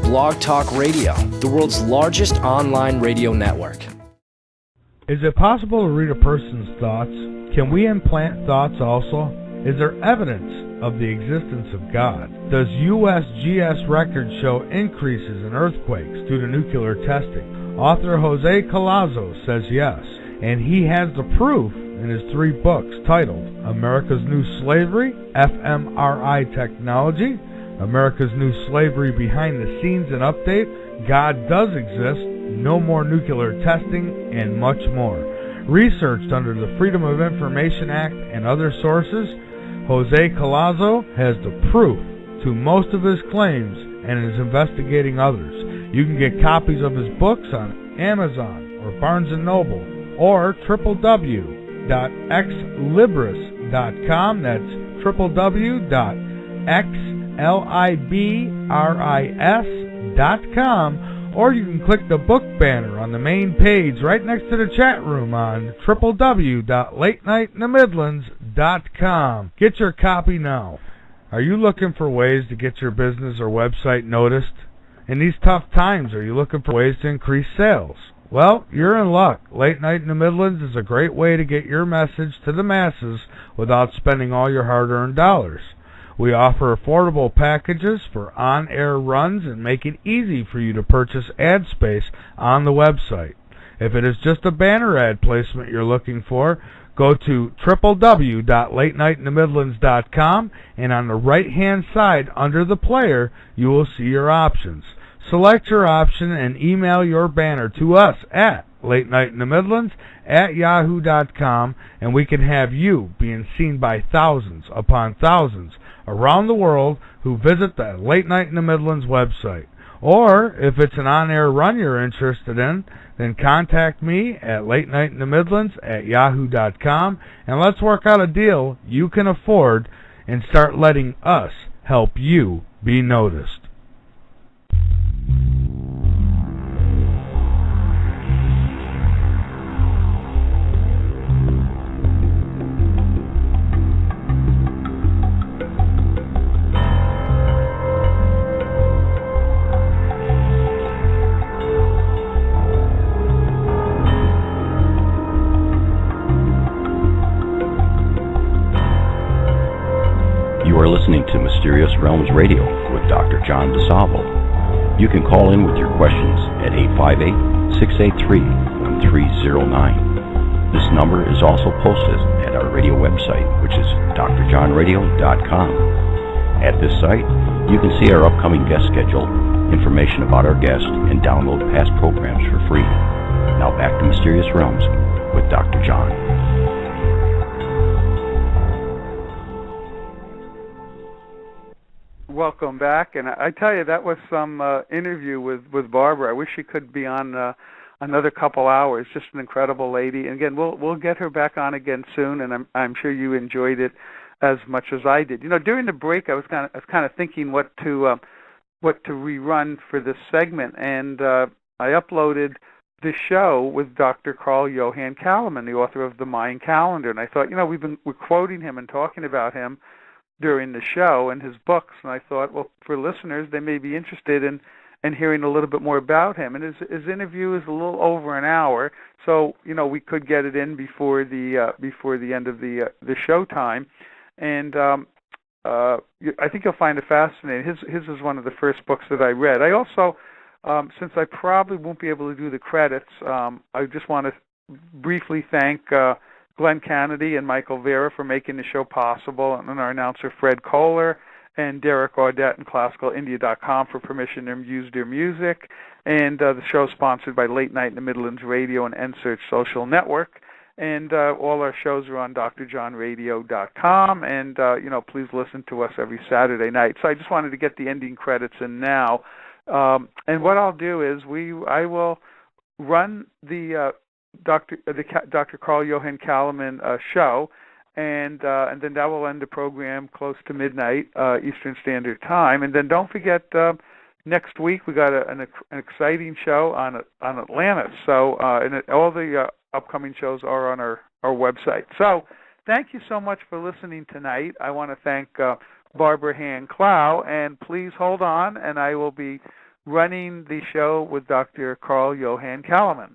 Blog Talk Radio, the world's largest online radio network. Is it possible to read a person's thoughts? Can we implant thoughts also? Is there evidence of the existence of God? Does USGS records show increases in earthquakes due to nuclear testing? Author Jose Collazo says yes, and he has the proof in his 3 books titled America's New Slavery, fMRI Technology, America's New Slavery Behind the Scenes and Update, God Does Exist, No More Nuclear Testing, and much more. Researched under the Freedom of Information Act and other sources, Jose Collazo has the proof to most of his claims and is investigating others. You can get copies of his books on Amazon or Barnes & Noble or www.xlibris.com. That's www.xlibris.com. Or you can click the book banner on the main page right next to the chat room on www.latenightinthe.midlands.com. Get your copy now. Are you looking for ways to get your business or website noticed? In these tough times, are you looking for ways to increase sales? Well, you're in luck. Late Night in the Midlands is a great way to get your message to the masses without spending all your hard-earned dollars. We offer affordable packages for on-air runs and make it easy for you to purchase ad space on the website. If it is just a banner ad placement you're looking for, go to www.latenightinthe.midlands.com, and on the right-hand side under the player, you will see your options. Select your option and email your banner to us at latenightinthe.midlands@yahoo.com, and we can have you being seen by thousands upon thousands around the world who visit the Late Night in the Midlands website. Or, if it's an on-air run you're interested in, then contact me at latenightinthe.midlands@yahoo.com, and let's work out a deal you can afford and start letting us help you be noticed. You are listening to Mysterious Realms Radio with Dr. John DeSalvo. You can call in with your questions at 858-683-1309. This number is also posted at our radio website, which is drjohnradio.com. At this site, you can see our upcoming guest schedule, information about our guests, and download past programs for free. Now back to Mysterious Realms with Dr. John. Welcome back, and I tell you, that was some interview with Barbara. I wish she could be on another couple hours. Just an incredible lady. And again, we'll get her back on again soon, and I'm sure you enjoyed it as much as I did. You know, during the break, I was kind of thinking what to rerun for this segment, and I uploaded the show with Dr. Carl Johan Kalaman, the author of the Mayan Calendar, and I thought, we're quoting him and talking about him during the show and his books, and I thought, well, for listeners, they may be interested in hearing a little bit more about him. And his interview is a little over an hour, so we could get it in before the end of the show time. And I think you'll find it fascinating. His is one of the first books that I read. I also, since I probably won't be able to do the credits, I just want to briefly thank Glenn Kennedy and Michael Vera for making the show possible, and our announcer Fred Kohler, and Derek Audette and ClassicalIndia.com for permission to use their music. And the show is sponsored by Late Night in the Midlands Radio and RadioNsearch Social Network. And all our shows are on drjohnradio.com. And, please listen to us every Saturday night. So I just wanted to get the ending credits in now. And what I'll do is I will run the Dr. Carl Johan Kalaman show, and then that will end the program close to midnight Eastern Standard Time. And then don't forget, next week we got an exciting show on Atlantis. So all the upcoming shows are on our website. So thank you so much for listening tonight. I want to thank Barbara Han-Clow, and please hold on, and I will be running the show with Dr. Carl Johan Kalaman.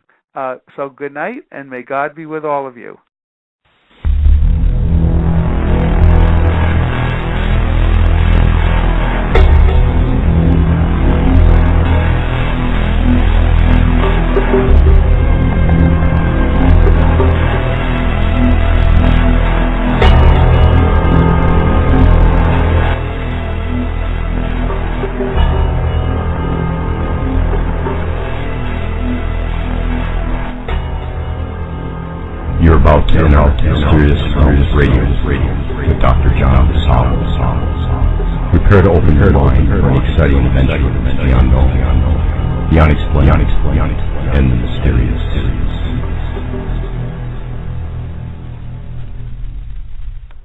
So good night, and may God be with all of you. You're about to enter Mysterious Realms Radio with Dr. John DeSalvo. Prepare to open your mind for an exciting adventure into the unknown, the unexplained, and the mysterious.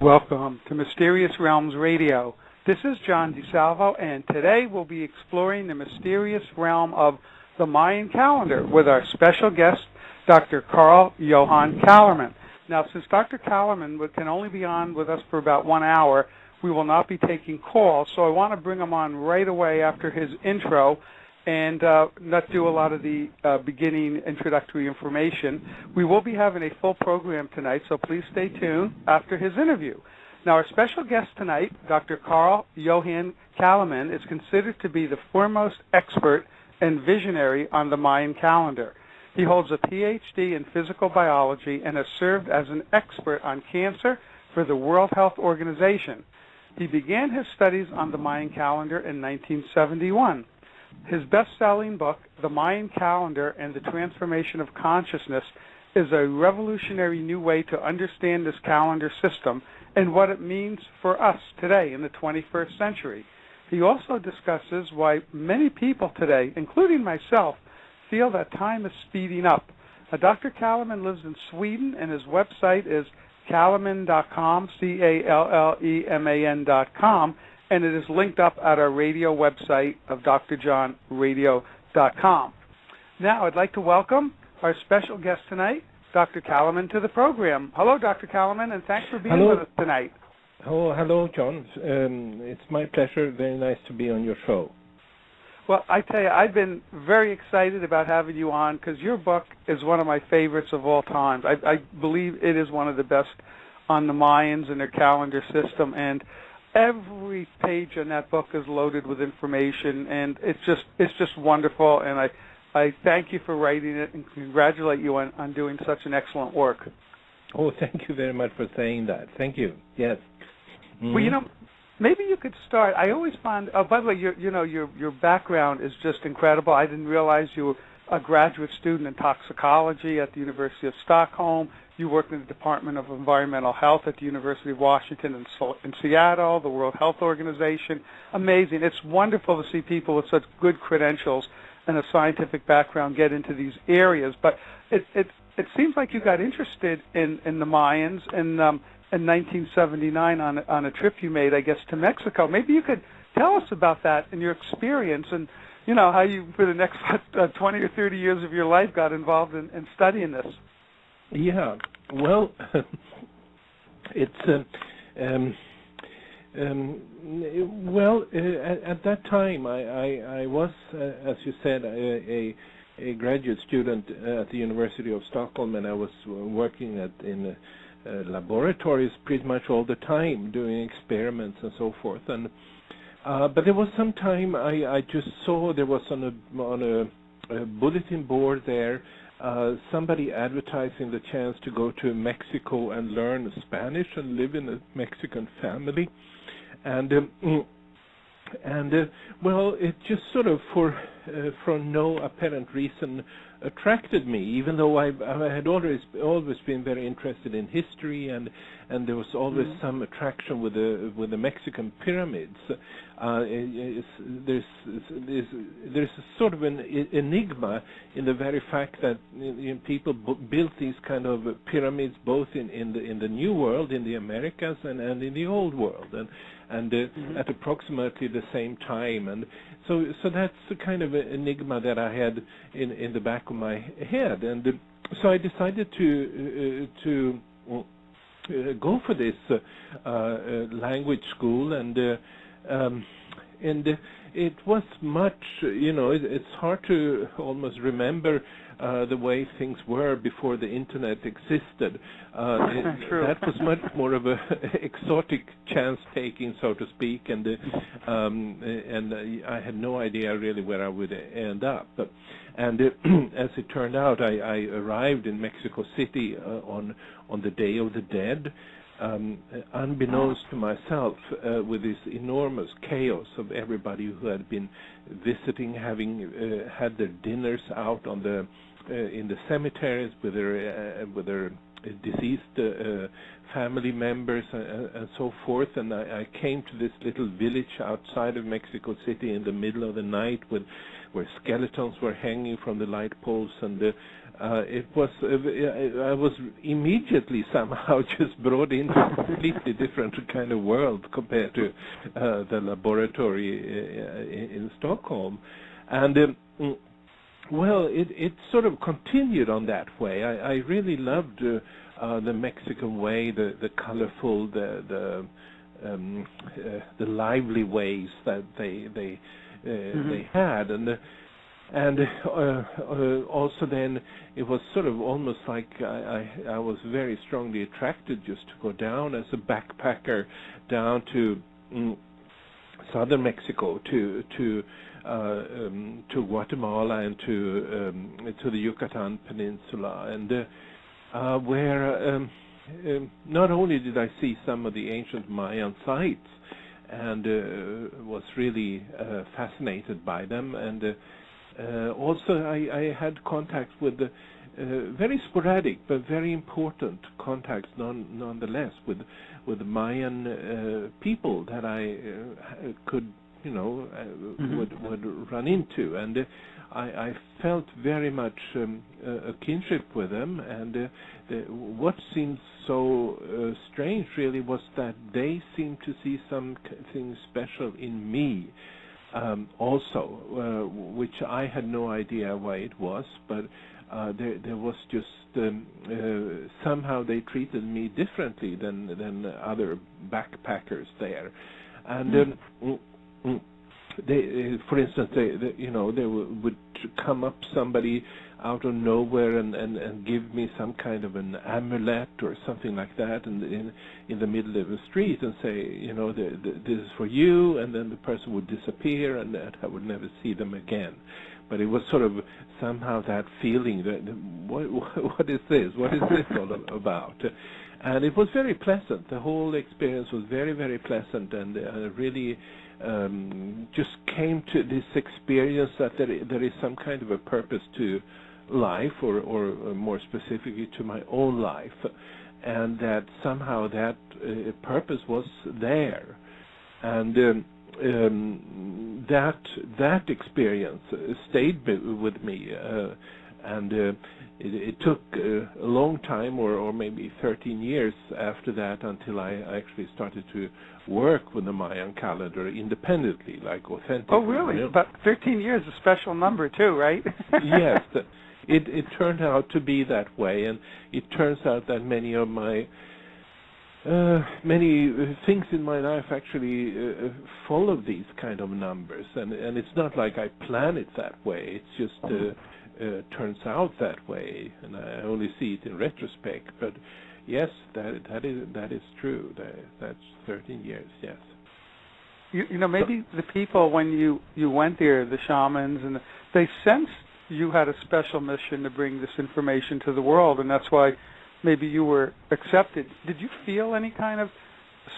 Welcome to Mysterious Realms Radio. This is John DeSalvo, and today we'll be exploring the mysterious realm of the Mayan calendar with our special guest, Dr. Carl Johan Kalaman. Now, since Dr. Kalaman can only be on with us for about 1 hour, we will not be taking calls, so I want to bring him on right away after his intro and not do a lot of the beginning introductory information. We will be having a full program tonight, so please stay tuned after his interview. Now, our special guest tonight, Dr. Carl Johan Kalaman, is considered to be the foremost expert and visionary on the Mayan calendar. He holds a Ph.D. in physical biology and has served as an expert on cancer for the World Health Organization. He began his studies on the Mayan calendar in 1971. His best-selling book, The Mayan Calendar and the Transformation of Consciousness, is a revolutionary new way to understand this calendar system and what it means for us today in the 21st century. He also discusses why many people today, including myself, feel that time is speeding up. Dr. Kalaman lives in Sweden, and his website is Kalaman.com, Kalleman.com, and it is linked up at our radio website of drjohnradio.com. Now, I'd like to welcome our special guest tonight, Dr. Kalaman, to the program. Hello, Dr. Kalaman, and thanks for being with us tonight. Oh, hello, John. It's my pleasure. Very nice to be on your show. Well, I tell you, I've been very excited about having you on because your book is one of my favorites of all time. I believe it is one of the best on the Mayans and their calendar system, and every page in that book is loaded with information, and it's just wonderful, and I thank you for writing it and congratulate you on doing such an excellent work. Oh, thank you very much for saying that. Thank you. Yes. Mm-hmm. Well, maybe you could start. I always find. Oh, by the way, your background is just incredible. I didn't realize you were a graduate student in toxicology at the University of Stockholm. You worked in the Department of Environmental Health at the University of Washington in Seattle, the World Health Organization. Amazing. It's wonderful to see people with such good credentials and a scientific background get into these areas. But it seems like you got interested in the Mayans in 1979 on a trip you made, I guess, to Mexico. Maybe you could tell us about that and your experience and, how you, for the next 20 or 30 years of your life, got involved in studying this. Yeah. Well, it's at that time I was, as you said, a graduate student at the University of Stockholm, and I was working in laboratories pretty much all the time, doing experiments and so forth. And but there was some time I just saw there was on a bulletin board there somebody advertising the chance to go to Mexico and learn Spanish and live in a Mexican family. And well, it just sort of for no apparent reason attracted me, even though I had always been very interested in history, and there was always some attraction with the Mexican pyramids. There's a sort of an enigma in the very fact that people built these kind of pyramids both in the New World, in the Americas, and in the Old World, and at approximately the same time, and so that's the kind of enigma that I had in the back of my head, and so I decided to go for this language school, and and it was much, it's hard to almost remember the way things were before the internet existed. That was much more of a exotic chance-taking, so to speak, and I had no idea really where I would end up. And as it turned out, I arrived in Mexico City on the Day of the Dead, unbeknownst to myself, with this enormous chaos of everybody who had been visiting, having had their dinners out on in the cemeteries with their deceased family members and so forth. And I came to this little village outside of Mexico City in the middle of the night where skeletons were hanging from the light poles, and it was I was immediately somehow just brought into a completely different kind of world compared to the laboratory in Stockholm. And well, it sort of continued on that way. I really loved the Mexican way, the colorful, the lively ways that they had, and also then it was sort of almost like I was very strongly attracted just to go down as a backpacker down to southern Mexico, to Guatemala and to the Yucatan Peninsula, and where not only did I see some of the ancient Mayan sites, and was really fascinated by them, and also I had contacts with very sporadic but very important contacts nonetheless with Mayan people that I could would run into, and I felt very much a kinship with them, and what seemed so strange really was that they seemed to see something special in me also, which I had no idea why it was, but there was just somehow they treated me differently than other backpackers there, and they, for instance, they would come up somebody out of nowhere and give me some kind of an amulet or something like that in the middle of the street and say, this is for you, and then the person would disappear and I would never see them again. But it was sort of somehow that feeling that what is this? What is this all about? And it was very pleasant. The whole experience was very, very pleasant, and really just came to this experience that there is some kind of a purpose to life, or more specifically to my own life, and that somehow that purpose was there, and that experience stayed with me, and it took a long time, or maybe 13 years after that, until I actually started to work with the Mayan calendar independently, like authentically. Oh, really? About 13 years, a special number too, right? Yes, it turned out to be that way, and it turns out that many of my many things in my life actually follow these kind of numbers, and it's not like I plan it that way. It's just turns out that way, and I only see it in retrospect. But yes, that is true. That's 13 years. Yes. Maybe the people, when you went there, the shamans, and they sensed you had a special mission to bring this information to the world, and that's why maybe you were accepted. Did you feel any kind of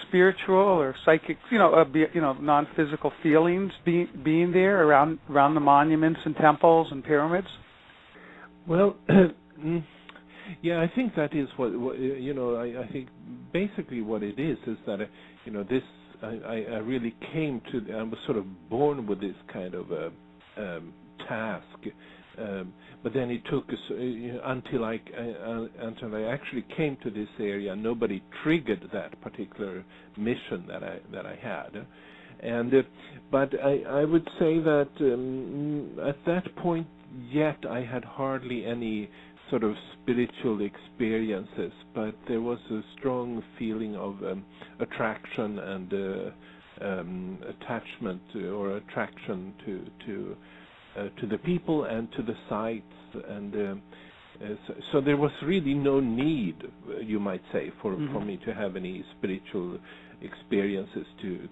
spiritual or psychic, non-physical feelings being there around the monuments and temples and pyramids? Well, yeah, I think that is what I think basically what it is that this I really came to. I was sort of born with this kind of task, but then it took until I actually came to this area. Nobody triggered that particular mission that I had, and but I would say that at that point yet I had hardly any sort of spiritual experiences, but there was a strong feeling of attraction attachment or attraction to the people and to the sites, and so there was really no need, you might say, for me to have any spiritual experiences to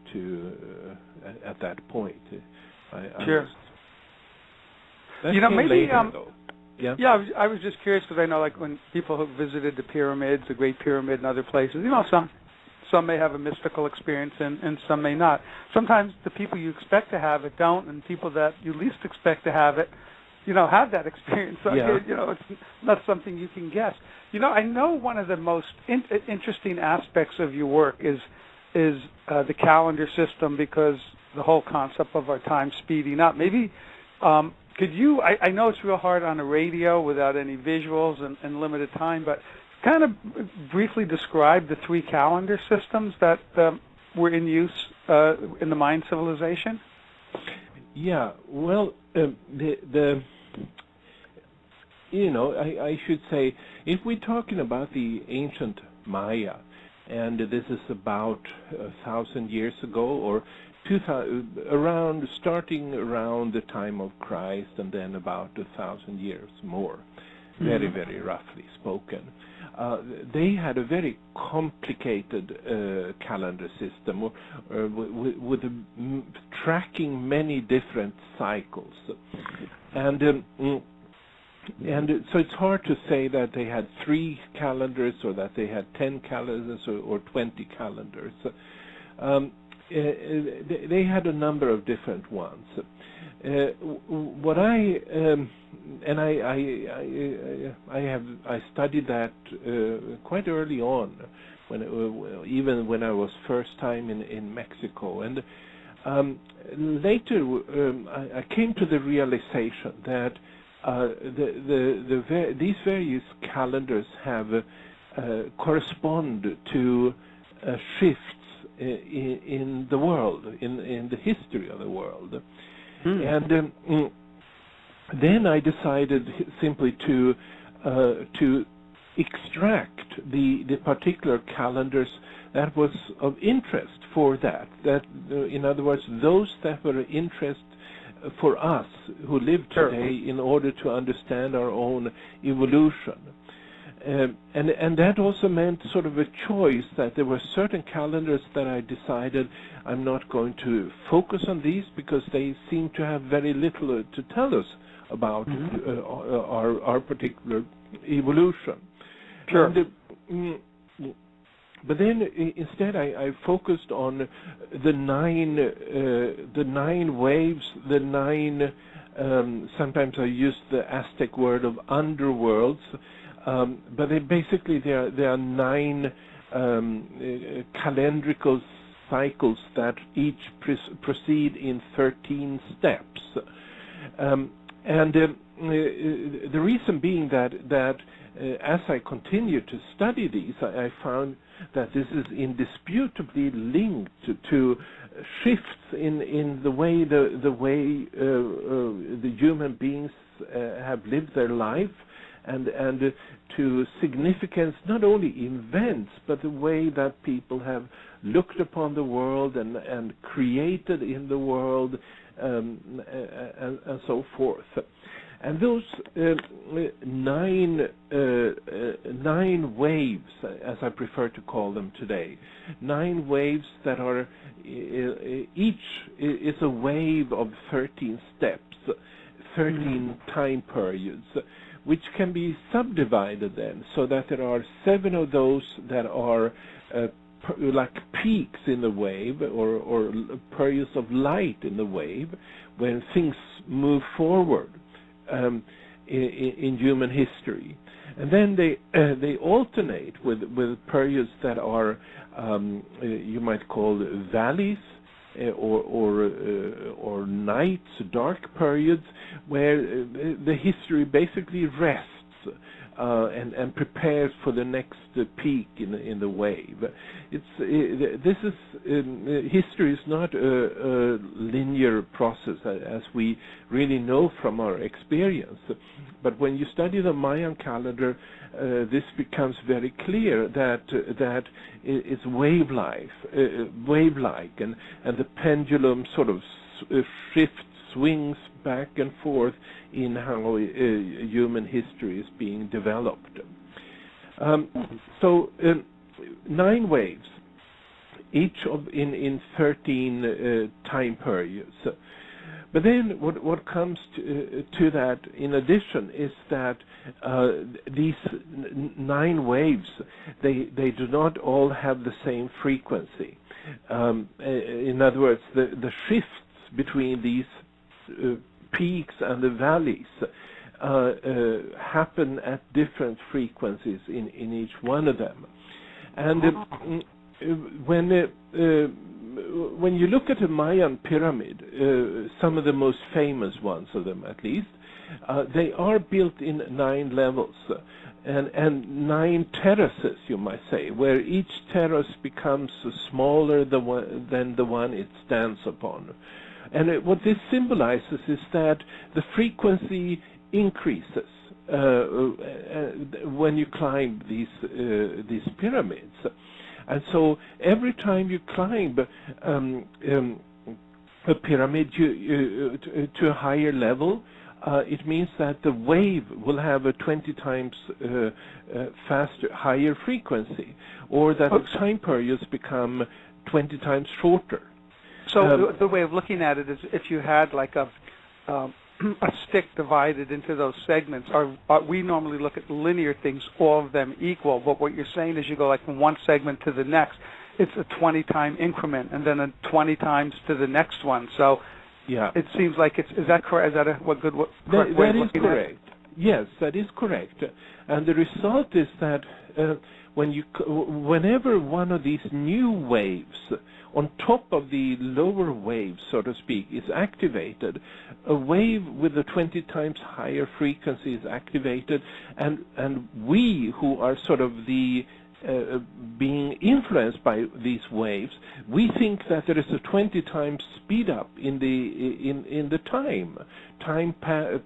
at that point. Sure. Maybe later, though. Yeah, I was just curious because I know, like, when people have visited the pyramids, the Great Pyramid, and other places, some may have a mystical experience and some may not. Sometimes the people you expect to have it don't, and people that you least expect to have it, have that experience. So, it's not something you can guess. I know one of the most interesting aspects of your work is the calendar system, because the whole concept of our time speeding up. Maybe could you, I know it's real hard on a radio without any visuals and limited time, but kind of briefly describe the 3 calendar systems that were in use in the Mayan civilization? Yeah, well, I should say, if we're talking about the ancient Maya, and this is about 1,000 years ago, or starting around the time of Christ, and then about 1,000 years more, very, very roughly spoken. They had a very complicated calendar system with tracking many different cycles, and so it's hard to say that they had 3 calendars or that they had 10 calendars or 20 calendars. They had a number of different ones. What I studied that quite early on, even when I was first time in Mexico, and later I came to the realization that these various calendars have correspond to shifts in the world, in the history of the world. And then I decided simply to extract the particular calendars that was of interest for that. In other words, those that were of interest for us who live today, in order to understand our own evolution. And that also meant sort of a choice, that there were certain calendars that I decided I'm not going to focus on these because they seem to have very little to tell us about our particular evolution. Sure. But then instead I focused on the 9 waves, the 9, sometimes I use the Aztec word of underworlds, but there are 9 calendrical cycles that each proceed in 13 steps. And the reason being that as I continue to study these, I found that this is indisputably linked to shifts in the way the human beings have lived their life, and to significance not only events but the way that people have looked upon the world and created in the world, and so forth. And those 9 waves, as I prefer to call them today, 9 waves that are, each is a wave of 13 steps, 13 time periods, which can be subdivided then, so that there are 7 of those that are like peaks in the wave, or periods of light in the wave, when things move forward in human history. And then they alternate with periods that are you might call valleys, or nights, dark periods, where the history basically rests and prepares for the next peak in the wave. History is not a linear process as we really know from our experience. But when you study the Mayan calendar, this becomes very clear that it's wave-like, and the pendulum sort of swings back and forth in how human history is being developed. 9 waves, each in 13 time periods. But then what comes to that in addition is that these 9 waves, they do not all have the same frequency. In other words, the shifts between these peaks and the valleys happen at different frequencies in each one of them. And when you look at a Mayan pyramid, some of the most famous ones of them at least, they are built in 9 levels and 9 terraces, you might say, where each terrace becomes smaller than the one it stands upon. And what this symbolizes is that the frequency increases when you climb these pyramids. And so every time you climb a pyramid to a higher level, it means that the wave will have a 20 times faster, higher frequency, or that the time periods become 20 times shorter. So the way of looking at it is, if you had like a stick divided into those segments, we normally look at linear things, all of them equal. But what you're saying is you go like from one segment to the next, it's a 20-time increment, and then a 20 times to the next one. So yeah, it seems like is that correct? Is that correct way of looking at it? Yes, that is correct. And the result is that whenever one of these new waves on top of the lower wave, so to speak, is activated, a wave with a 20 times higher frequency is activated, and we who are sort of being influenced by these waves, we think that there is a 20 times speed up in the time. Time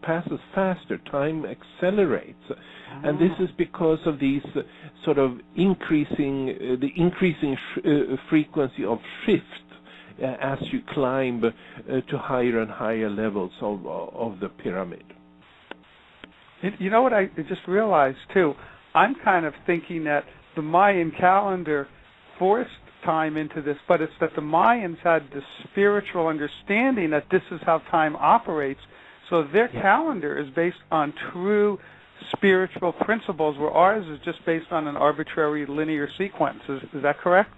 passes faster. Time accelerates, and this is because of these sort of increasing frequency of shift as you climb to higher and higher levels of the pyramid. You know what I just realized too? I'm kind of thinking that the Mayan calendar forced time into this, but it's that the Mayans had this spiritual understanding that this is how time operates, so their calendar is based on true spiritual principles, where ours is just based on an arbitrary linear sequence. Is that correct?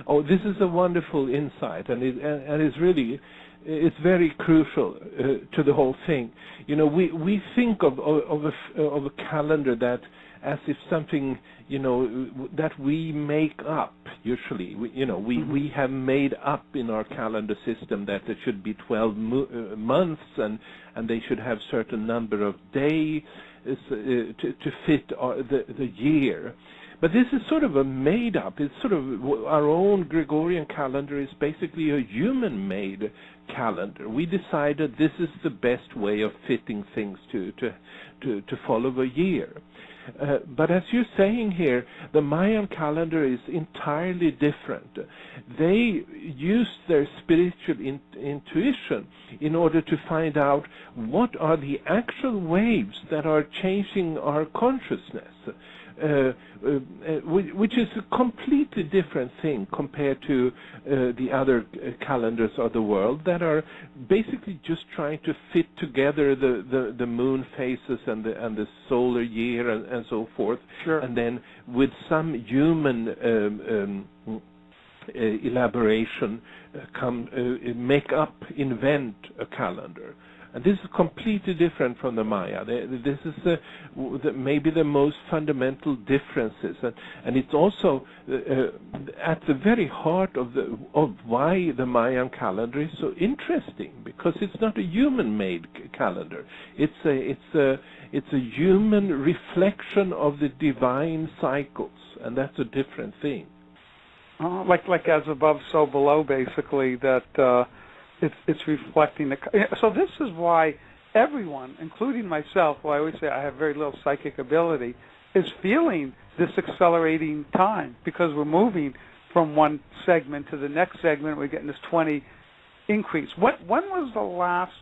Oh, this is a wonderful insight, and it's very crucial to the whole thing. You know, we think of a calendar that as if something, you know, that we make up. Usually, we have made up in our calendar system that there should be 12 months, and they should have certain number of days to fit the year. But this is sort of a made up. It's sort of our own Gregorian calendar is basically a human-made calendar. We decided this is the best way of fitting things to follow a year. But as you're saying here, the Mayan calendar is entirely different. They used their spiritual intuition in order to find out what are the actual waves that are changing our consciousness, which is a completely different thing compared to the other calendars of the world that are basically just trying to fit together the moon phases and the solar year and so forth. Sure. And then with some human elaboration invent a calendar. And this is completely different from the Maya. This is maybe the most fundamental differences, and it's also at the very heart of why the Mayan calendar is so interesting, because it's not a human-made calendar. It's a human reflection of the divine cycles, and that's a different thing. Like as above, so below, basically, that it's reflecting. So this is why everyone, including myself, who I always say I have very little psychic ability, is feeling this accelerating time, because we're moving from one segment to the next segment. We're getting this 20 increase. When was the last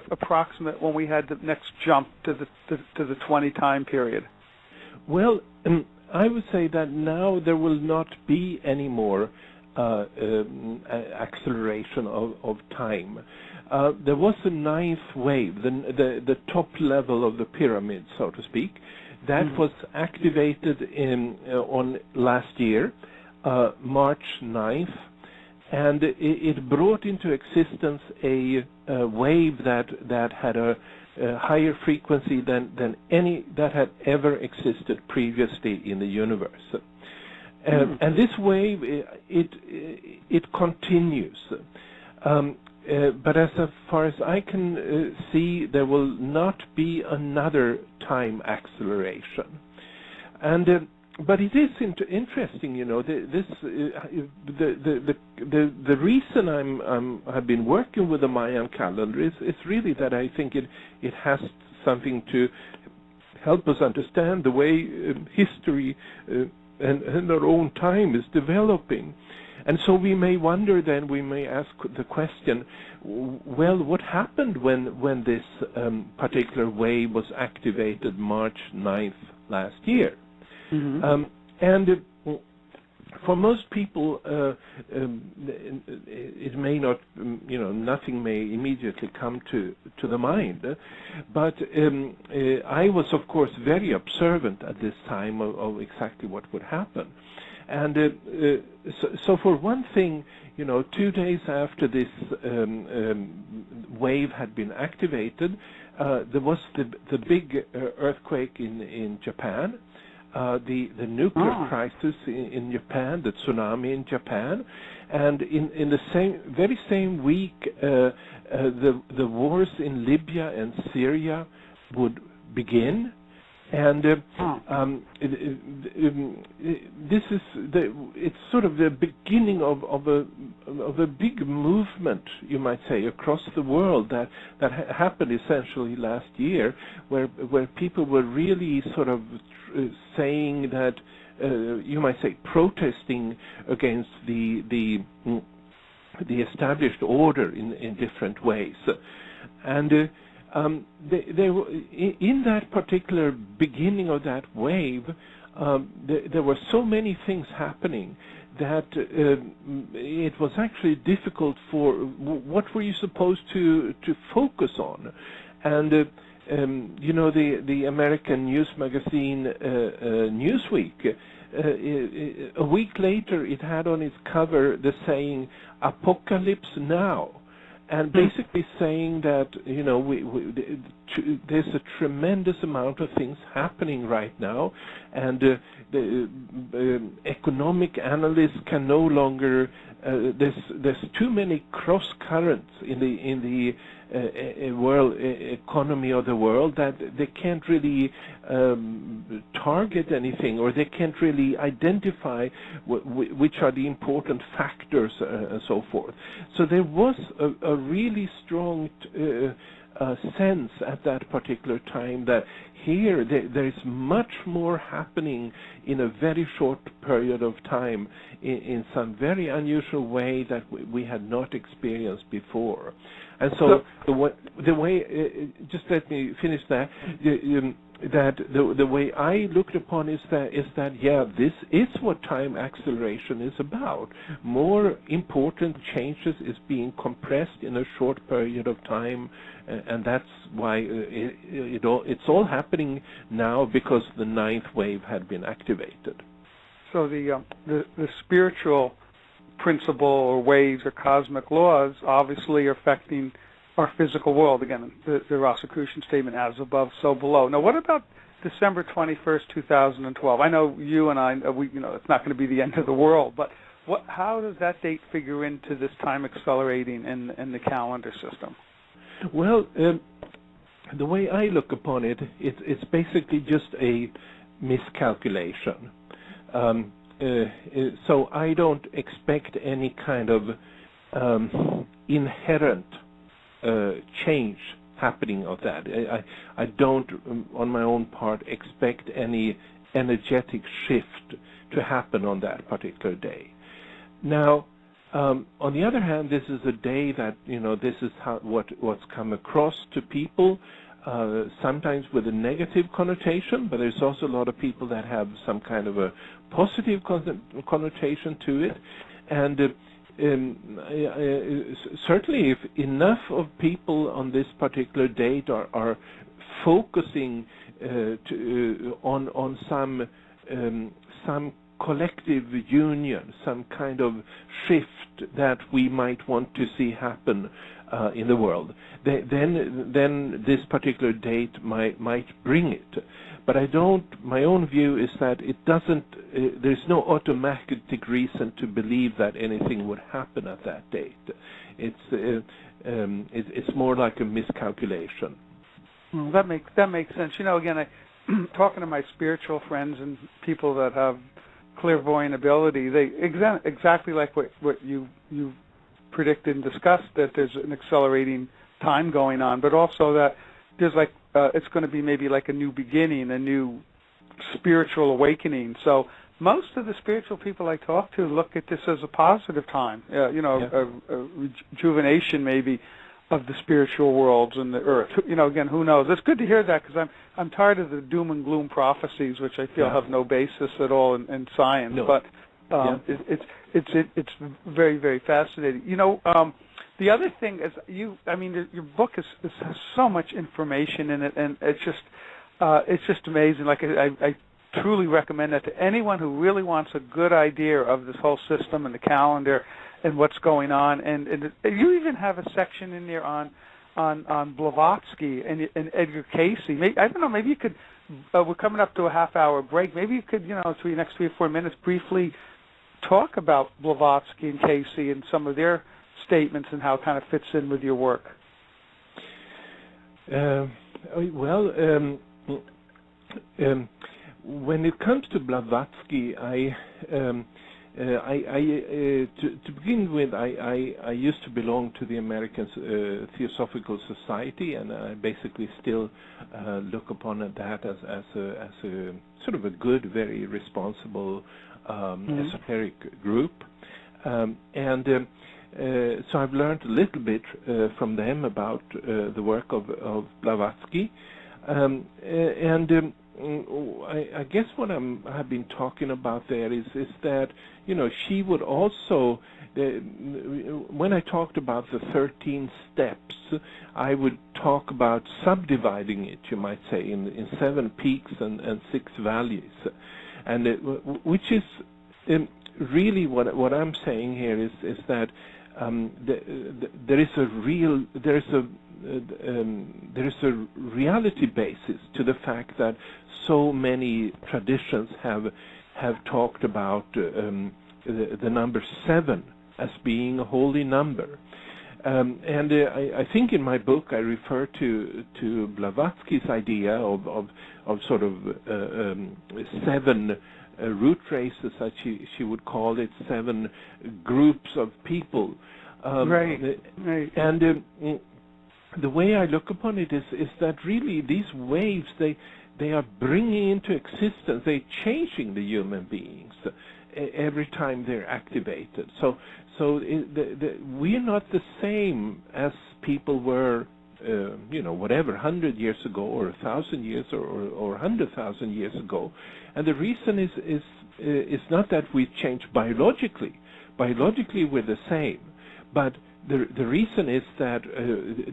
approximate when we had the next jump to the 20 time period? Well, I would say that now there will not be any more acceleration of time. There was a ninth wave, the top level of the pyramid, so to speak, that was activated on last year, March 9th, and it brought into existence a wave that had a higher frequency than any that had ever existed previously in the universe. And this wave, it continues. But as far as I can see, there will not be another time acceleration. And but it is interesting, you know. The reason I've been working with the Mayan calendar is really that I think it has something to help us understand the way history and our own time is developing. And so we may wonder then, we may ask the question, well, what happened when this particular wave was activated March 9th last year? And for most people, it may not, nothing may immediately come to the mind. But I was, of course, very observant at this time of exactly what would happen. And so for one thing, 2 days after this wave had been activated, there was the big earthquake in Japan. The nuclear crisis in Japan, the tsunami in Japan, and in the very same week, the wars in Libya and Syria would begin, and this is it's sort of the beginning of a big movement, you might say, across the world that happened essentially last year, where people were really sort of saying that, you might say, protesting against the established order in different ways. And they were, in that particular beginning of that wave, there were so many things happening that it was actually difficult for what were you supposed to focus on. And the American news magazine Newsweek, a week later it had on its cover the saying "Apocalypse Now," and basically saying that there's a tremendous amount of things happening right now, and the economic analysts can no longer. There's too many cross currents in the world economy of the world that they can't really target anything, or they can't really identify which are the important factors and so forth. So there was a really strong sense at that particular time that here there is much more happening in a very short period of time in some very unusual way that we had not experienced before. And so the way just let me finish that. The way I looked upon is that this is what time acceleration is about. More important changes is being compressed in a short period of time, and that's why it's all happening now because the ninth wave had been activated. So the spiritual principle or waves or cosmic laws obviously are affecting our physical world. Again, the Rosicrucian statement, as above, so below. Now, what about December 21st, 2012? I know you and I, it's not going to be the end of the world, but how does that date figure into this time accelerating in the calendar system? Well, the way I look upon it, it's basically just a miscalculation. So I don't expect any kind of inherent change happening of that. I don't, on my own part, expect any energetic shift to happen on that particular day. Now, on the other hand, this is a day that, this is what's come across to people, sometimes with a negative connotation, but there's also a lot of people that have some kind of a positive connotation to it. And certainly if enough of people on this particular date are focusing on some collective union, some kind of shift that we might want to see happen in the world, then this particular date might bring it. But my own view is that it doesn't, there's no automatic reason to believe that anything would happen at that date. It's more like a miscalculation. Well, that makes sense. Again, talking to my spiritual friends and people that have clairvoyant ability, they exactly like what you predicted and discussed, that there's an accelerating time going on, but also that there's it's going to be maybe like a new beginning, a new spiritual awakening. So most of the spiritual people I talk to look at this as a positive time, a rejuvenation maybe of the spiritual worlds and the earth. Again, who knows? It's good to hear that, because I'm tired of the doom and gloom prophecies, which I feel have no basis at all in science. No. But it's very, very fascinating. The other thing is your book has so much information in it, and it's just amazing. Like I truly recommend that to anyone who really wants a good idea of this whole system and the calendar and what's going on. And you even have a section in there on Blavatsky and Edgar Casey. I don't know. Maybe you could. We're coming up to a half-hour break. Maybe you could, through the next 3 or 4 minutes, briefly talk about Blavatsky and Casey and some of their statements and how it kind of fits in with your work. When it comes to Blavatsky, to begin with, I used to belong to the American Theosophical Society, and I basically still look upon that as a sort of a good, very responsible esoteric group, so I've learned a little bit from them about the work of Blavatsky, I guess what I've been talking about there is that she would also, when I talked about the 13 steps, I would talk about subdividing it, you might say, in 7 peaks and 6 valleys, and which is really what I'm saying here is that there is a reality basis to the fact that so many traditions have talked about the number 7 as being a holy number, and I think in my book I refer to Blavatsky's idea of sort of 7 root races, as she would call it, 7 groups of people. Right. And the way I look upon it is that really these waves, they are bringing into existence, they're changing the human beings every time they're activated. So we're not the same as people were, whatever, 100 years ago, or 1,000 years, or 100,000 years ago. And the reason is not that we change biologically. Biologically, we're the same. But the reason is that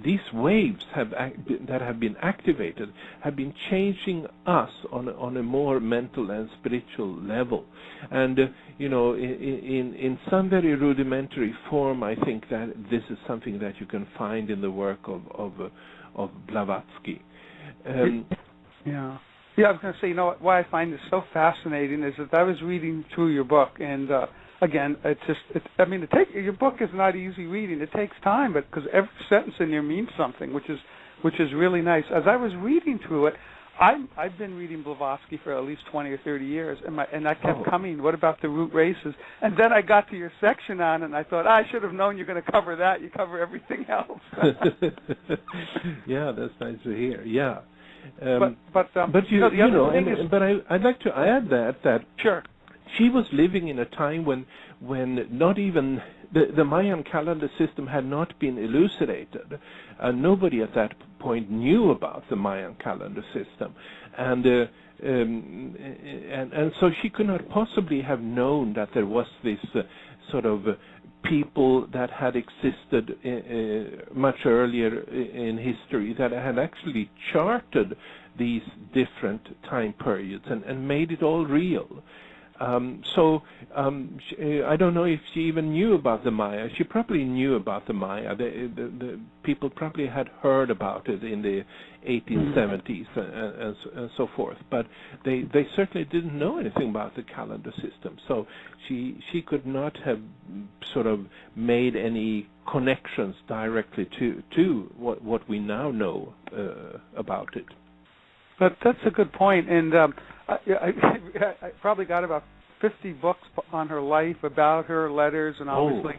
these waves that have been activated have been changing us on a more mental and spiritual level, and in some very rudimentary form, I think that this is something that you can find in the work of Blavatsky. Yeah, I was going to say, why I find this so fascinating is that I was reading through your book, and again, your book is not easy reading. It takes time, but because every sentence in here means something, which is really nice. As I was reading through it, I've been reading Blavatsky for at least 20 or 30 years, and I kept coming. What about the root races? And then I got to your section on, and I thought I should have known you're going to cover that. You cover everything else. Yeah, that's nice to hear. Yeah. But I'd like to add that sure. She was living in a time when not even the Mayan calendar system had not been elucidated. Nobody at that point knew about the Mayan calendar system, and so she could not possibly have known that there was this sort of people that had existed much earlier in history that had actually charted these different time periods and made it all real. I don't know if she even knew about the Maya. She probably knew about the Maya. The people probably had heard about it in the 1870s and so forth, but they certainly didn't know anything about the calendar system. So she could not have sort of made any connections directly to what we now know about it. But that's a good point, and I probably got about 50 books on her life, about her, letters, and obviously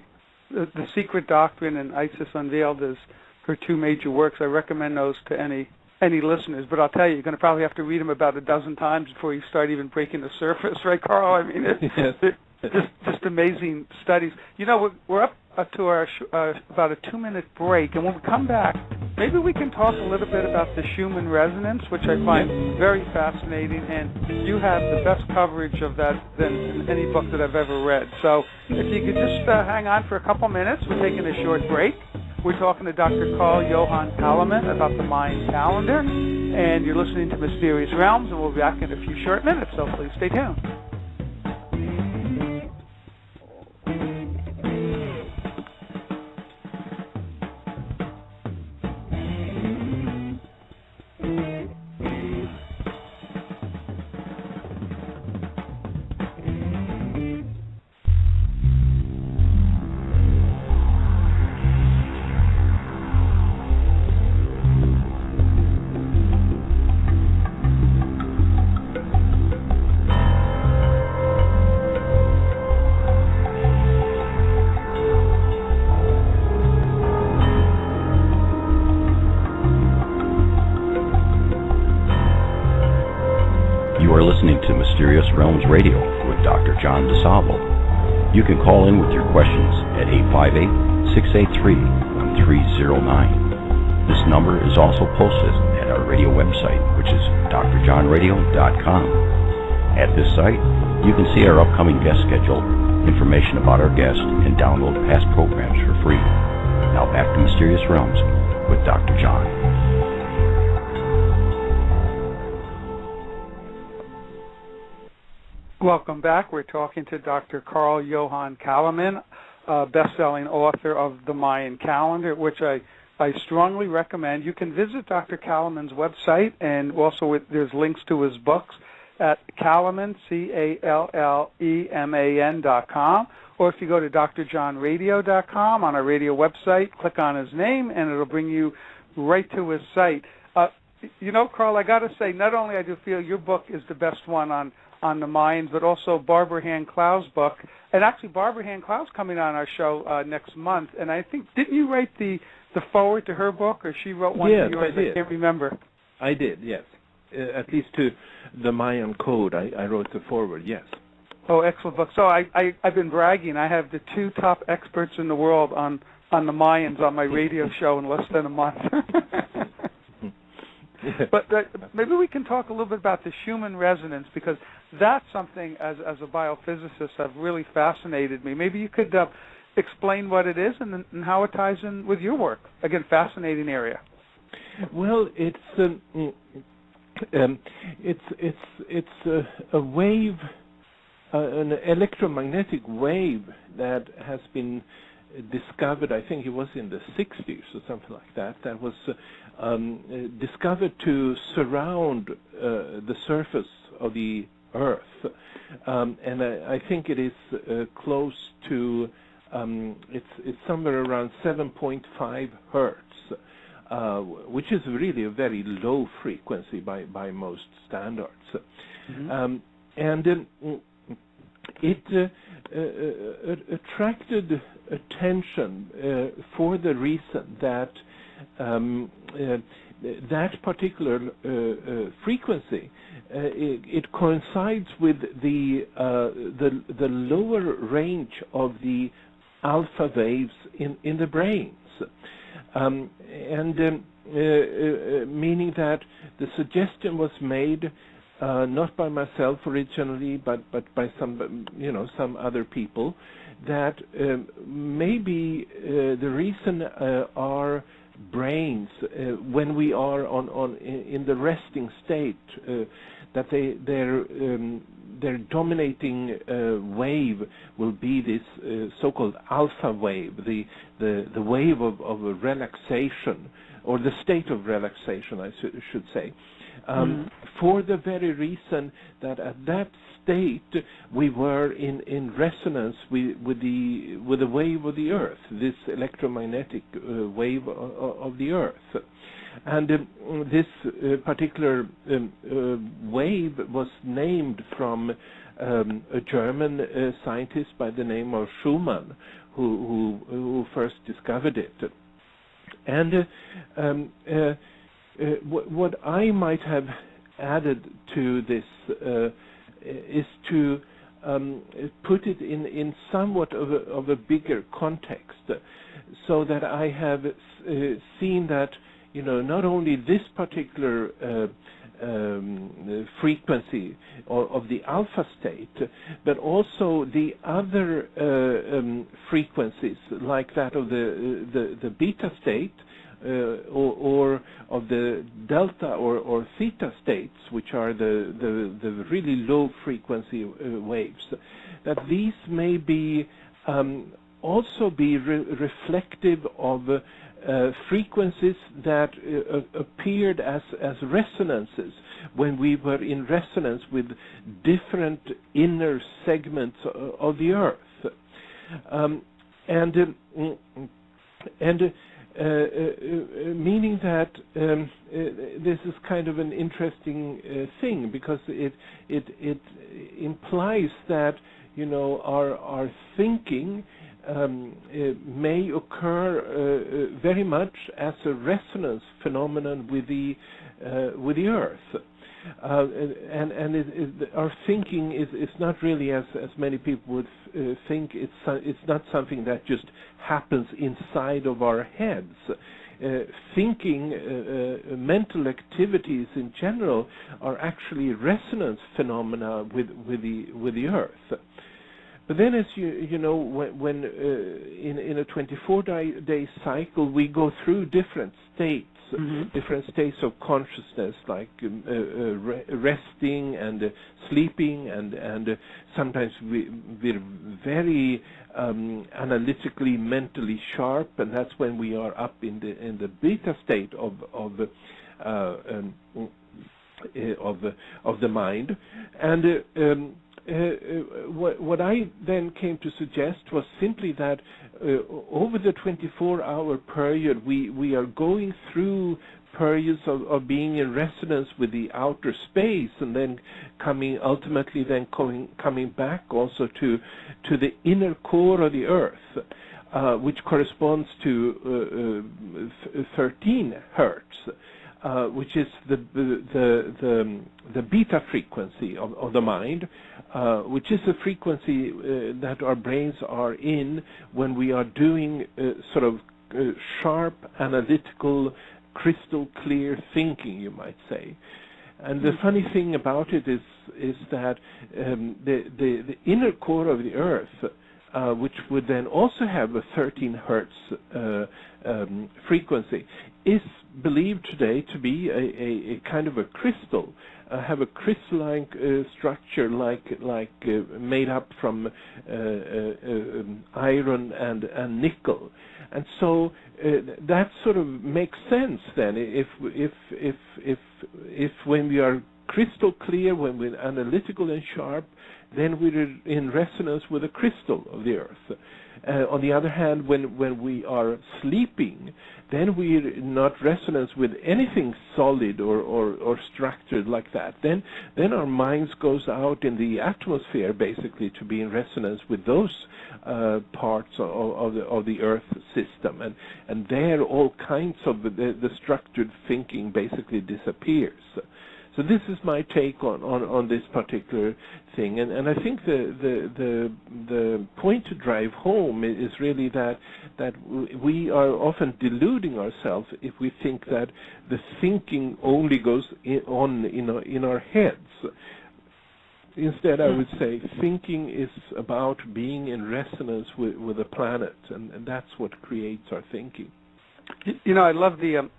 the Secret Doctrine and Isis Unveiled is her two major works. I recommend those to any listeners, but I'll tell you, you're going to probably have to read them about a dozen times before you start even breaking the surface, right, Carl? I mean, just amazing studies. We're up to our about a 2-minute break, and when we come back, maybe we can talk a little bit about the Schumann resonance, which I find very fascinating, and you have the best coverage of that than any book that I've ever read. So if you could just hang on for a couple minutes, we're taking a short break. We're talking to Dr. Carl Johan Kalaman about the Mayan calendar, and you're listening to Mysterious Realms, and we'll be back in a few short minutes, so please stay tuned. Mysterious Realms Radio with Dr. John DeSalvo. You can call in with your questions at 858-683-1309. This number is also posted at our radio website, which is drjohnradio.com. At this site, you can see our upcoming guest schedule, information about our guests, and download past programs for free. Now back to Mysterious Realms with Dr. John. Welcome back. We're talking to Dr. Carl Johan Kalaman, best-selling author of The Mayan Calendar, which I strongly recommend. You can visit Dr. Kalaman's website, and also there's links to his books at Kalaman, CALLEMAN.com, or if you go to drjohnradio.com on our radio website, click on his name, and it'll bring you right to his site. Carl, I got to say, not only I do feel your book is the best one on the Mayans, but also Barbara Hand-Clow's book. And actually, Barbara Hand-Clow's coming on our show next month. And I think, didn't you write the foreword to her book, or she wrote one to yours? I did. I can't remember. I did, yes. At least to the Mayan Code, I wrote the foreword, yes. Oh, excellent book. So I've been bragging. I have the two top experts in the world on the Mayans on my radio show in less than a month. But maybe we can talk a little bit about the Schumann resonance, because that's something, as a biophysicist, have really fascinated me. Maybe you could explain what it is and how it ties in with your work. Again, fascinating area. Well, it's a wave, an electromagnetic wave that has been discovered. I think it was in the 60s or something like that. That was discovered to surround the surface of the Earth, and I think it is close to. It's somewhere around 7.5 hertz. Which is really a very low frequency by most standards. Mm-hmm. It attracted attention for the reason that that particular frequency it coincides with the lower range of the alpha waves in the brains. Meaning that the suggestion was made not by myself originally, but by some other people, that maybe the reason our brains, when we are in the resting state, that their dominating wave will be this so-called alpha wave, the wave of a relaxation, or the state of relaxation, I should say, for the very reason that at that state we were in resonance with the wave of the Earth, this electromagnetic wave of the Earth. And this particular wave was named from a German scientist by the name of Schumann, who first discovered it. And what I might have added to this is to put it in somewhat of a bigger context, so that I have seen that not only this particular frequency of the alpha state, but also the other frequencies, like that of the beta state, or of the delta or theta states, which are the really low frequency waves, that these may be also be reflective of frequencies that appeared as resonances when we were in resonance with different inner segments of the Earth, meaning that this is kind of an interesting thing, because it implies that our thinking may occur very much as a resonance phenomenon with the Earth, and our thinking is not really, as many people would think. It's not something that just happens inside of our heads. Thinking, mental activities in general, are actually resonance phenomena with the Earth. But then, as you know, when in a 24-day cycle, we go through different states, different states of consciousness, like resting and sleeping, and sometimes we're very analytically, mentally sharp, and that's when we are up in the beta state of the mind, and what I then came to suggest was simply that over the 24-hour period, we are going through periods of being in resonance with the outer space, and then coming back also to the inner core of the Earth, which corresponds to 13 hertz. Which is the beta frequency of the mind, which is a frequency that our brains are in when we are doing sort of sharp, analytical, crystal clear thinking, you might say. And the funny thing about it is that the inner core of the Earth which would then also have a 13 hertz frequency, is believed today to be a kind of a crystal, have a crystalline structure like made up from iron and nickel. And so that sort of makes sense then. If when we are crystal clear, when we're analytical and sharp, then we're in resonance with the crystal of the earth. On the other hand, when we are sleeping, then we're not resonance with anything solid or structured like that. Then our minds goes out in the atmosphere basically to be in resonance with those parts of the Earth system, and there all kinds of the structured thinking basically disappears. So this is my take on this particular thing, and I think the point to drive home is really that we are often deluding ourselves if we think that the thinking only goes on in our heads. Instead, I would say thinking is about being in resonance with the planet, and that's what creates our thinking. You know, I love the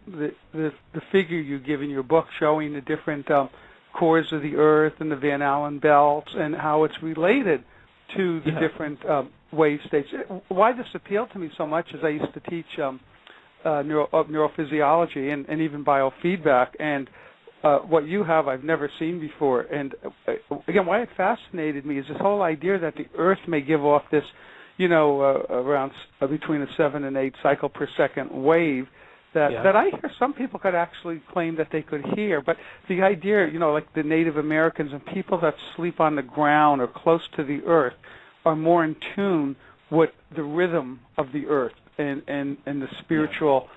figure you give in your book showing the different cores of the Earth and the Van Allen belts and how it's related to the different wave states. Why this appealed to me so much is I used to teach neurophysiology and even biofeedback, and what you have I've never seen before. And again, why it fascinated me is this whole idea that the Earth may give off this, around between a 7 and 8 cycle per second wave that I hear some people could actually claim that they could hear. But the idea, like the Native Americans and people that sleep on the ground or close to the Earth are more in tune with the rhythm of the Earth and the spiritual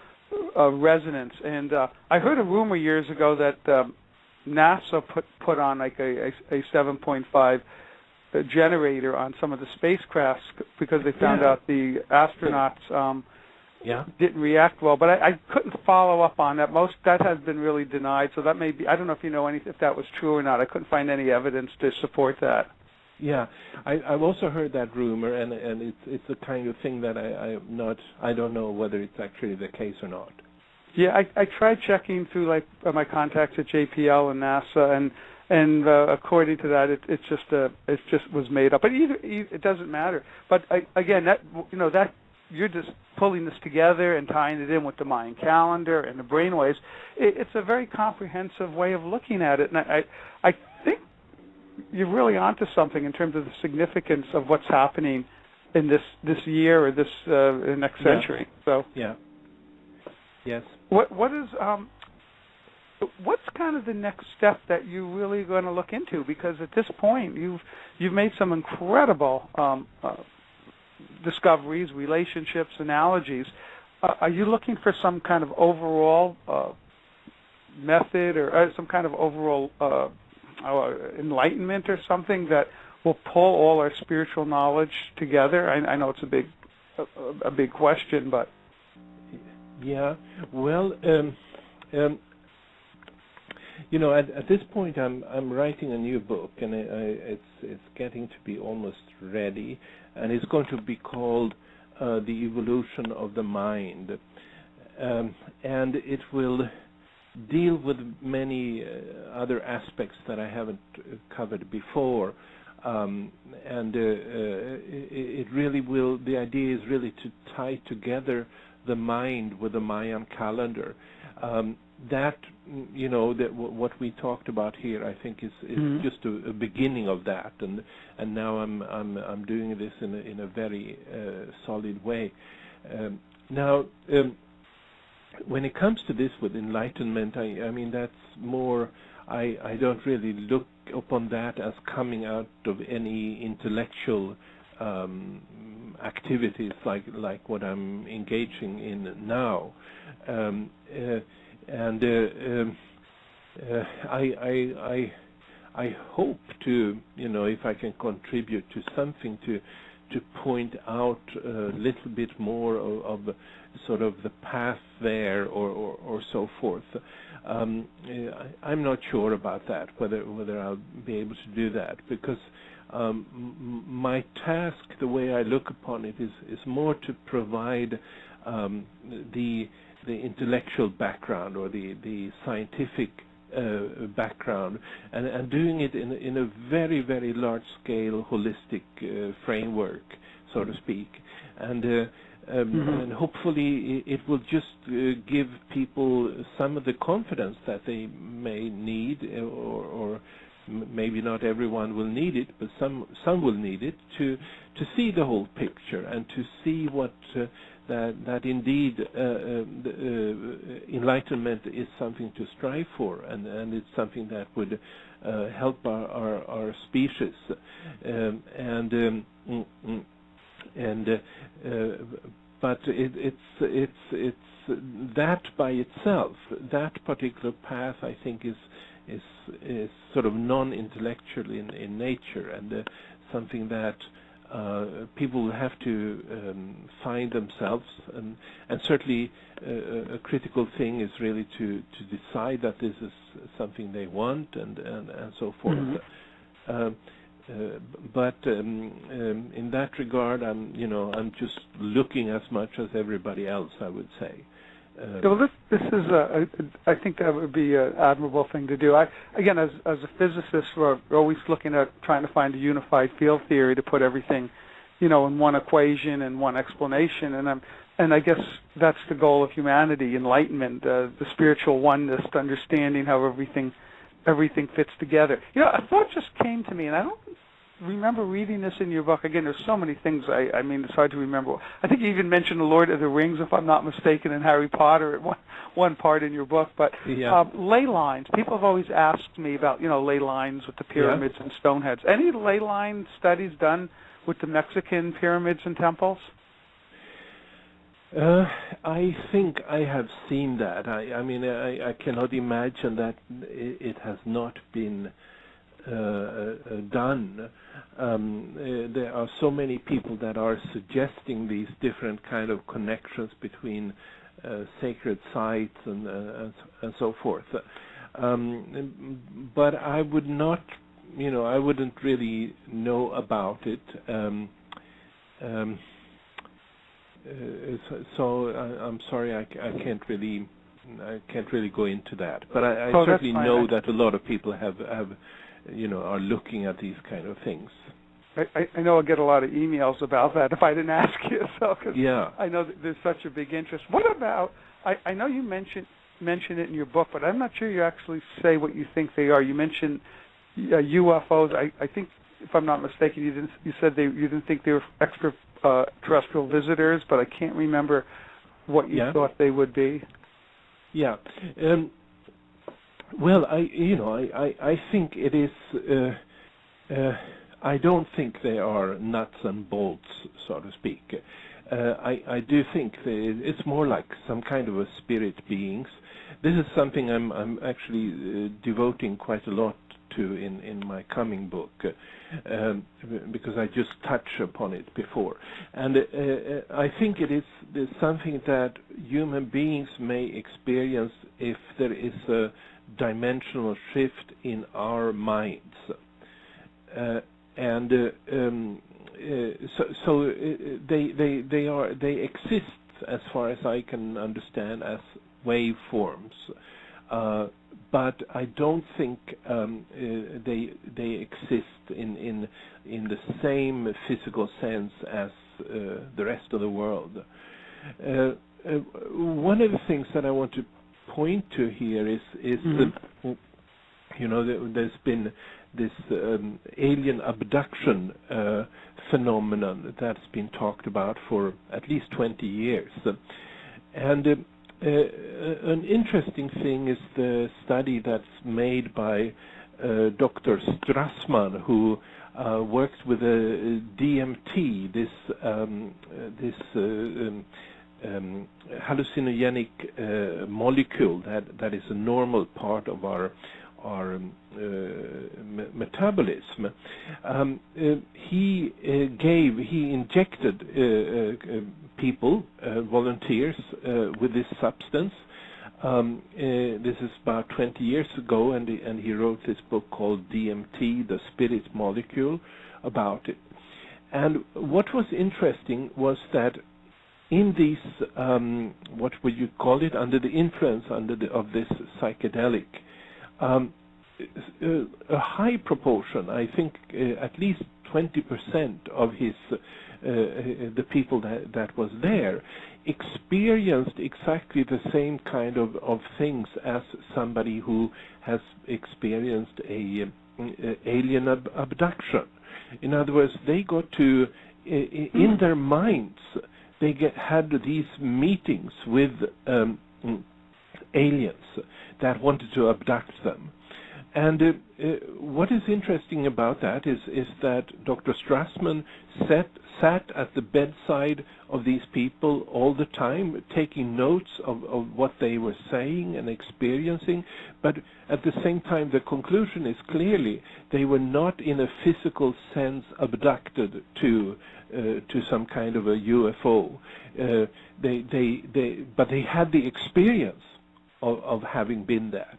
resonance. And I heard a rumor years ago that NASA put on like a 7.5 generator on some of the spacecrafts because they found out the astronauts didn't react well. But I couldn't follow up on that. That has been really denied. So that may be, I don't know if you know if that was true or not. I couldn't find any evidence to support that. Yeah, I've also heard that rumor, and it's the kind of thing that I don't know whether it's actually the case or not. Yeah, I tried checking through like my contacts at JPL and NASA, and according to that, it just was made up. But it doesn't matter. But again, that you're just pulling this together and tying it in with the Mayan calendar and the brainwaves. It's a very comprehensive way of looking at it, and I think you're really onto something in terms of the significance of what's happening in this year or this next century. So yes. What is what's kind of the next step that you're really going to look into? Because at this point, you've made some incredible discoveries, relationships, analogies. Are you looking for some kind of overall method or some kind of overall enlightenment or something that will pull all our spiritual knowledge together? I know it's a big question, but well, at this point I'm writing a new book, and it's getting to be almost ready, and it's going to be called The Evolution of the Mind, and it will deal with many other aspects that I haven't covered before, and it really will. The idea is really to tie together the mind with the Mayan calendar. That what we talked about here, I think is just a beginning of that, and now I'm doing this in a very solid way. Now, when it comes to this with enlightenment, I mean that's more. I don't really look upon that as coming out of any intellectual activities like what I'm engaging in now. I hope to, if I can contribute to something to point out a little bit more of sort of the path there or so forth. I'm not sure about that, whether I'll be able to do that, because my task, the way I look upon it, is more to provide the intellectual background or the scientific background, and doing it in a very, very large scale holistic framework, so to speak, and hopefully it will just give people some of the confidence that they may need, or maybe not everyone will need it, but some will need it to see the whole picture and to see what that indeed enlightenment is something to strive for, and it's something that would help our species, but it's that by itself, that particular path, I think is sort of non-intellectual in nature, and something that people will have to find themselves, and certainly a critical thing is really to decide that this is something they want, and so forth. But in that regard, I'm just looking as much as everybody else, I would say. Well, this is I think that would be an admirable thing to do. Again, as a physicist, we're always looking at trying to find a unified field theory to put everything, in one equation and one explanation. And I guess that's the goal of humanity: enlightenment, the spiritual oneness, understanding how everything fits together. A thought just came to me, and I don't remember reading this in your book. Again, there's so many things. I mean, it's hard to remember. I think you even mentioned the Lord of the Rings, if I'm not mistaken, and Harry Potter at one part in your book. But ley lines. People have always asked me about ley lines with the pyramids and Stoneheads. Any ley line studies done with the Mexican pyramids and temples? I think I have seen that. I mean, I cannot imagine that it has not been done. There are so many people that are suggesting these different kind of connections between sacred sites and so forth. But I would not, I wouldn't really know about it. So I'm sorry, I can't really go into that. But I certainly know that a lot of people have are looking at these kind of things. I know I'll get a lot of emails about that if I didn't ask you. So, I know that there's such a big interest. What about? I know you mention it in your book, but I'm not sure you actually say what you think they are. You mentioned UFOs. I think, if I'm not mistaken, you said you didn't think they were extraterrestrial visitors, but I can't remember what you thought they would be. Yeah. Well, I think it is. I don't think they are nuts and bolts, so to speak. I do think it's more like some kind of a spirit beings. This is something I'm actually devoting quite a lot to in my coming book, because I just touched upon it before, and I think there's something that human beings may experience if there is a dimensional shift in our minds, and so they exist, as far as I can understand, as waveforms, but I don't think they exist in the same physical sense as the rest of the world. One of the things that I want to point to here is there's been this alien abduction phenomenon that's been talked about for at least 20 years, and an interesting thing is the study that's made by Dr. Strassman, who works with a DMT, this hallucinogenic molecule that is a normal part of our metabolism. He injected people, volunteers, with this substance, This is about 20 years ago, and he wrote this book called DMT, The Spirit Molecule, about it. And what was interesting was that in these, what would you call it, under the influence of this psychedelic, a high proportion, I think at least 20% of his the people that was there experienced exactly the same kind of things as somebody who has experienced a alien abduction. In other words, they got to in their minds they had these meetings with aliens that wanted to abduct them. And what is interesting about that is that Dr. Strassman sat at the bedside of these people all the time, taking notes of what they were saying and experiencing, but at the same time the conclusion is clearly they were not in a physical sense abducted to some kind of a UFO. But they had the experience of having been that.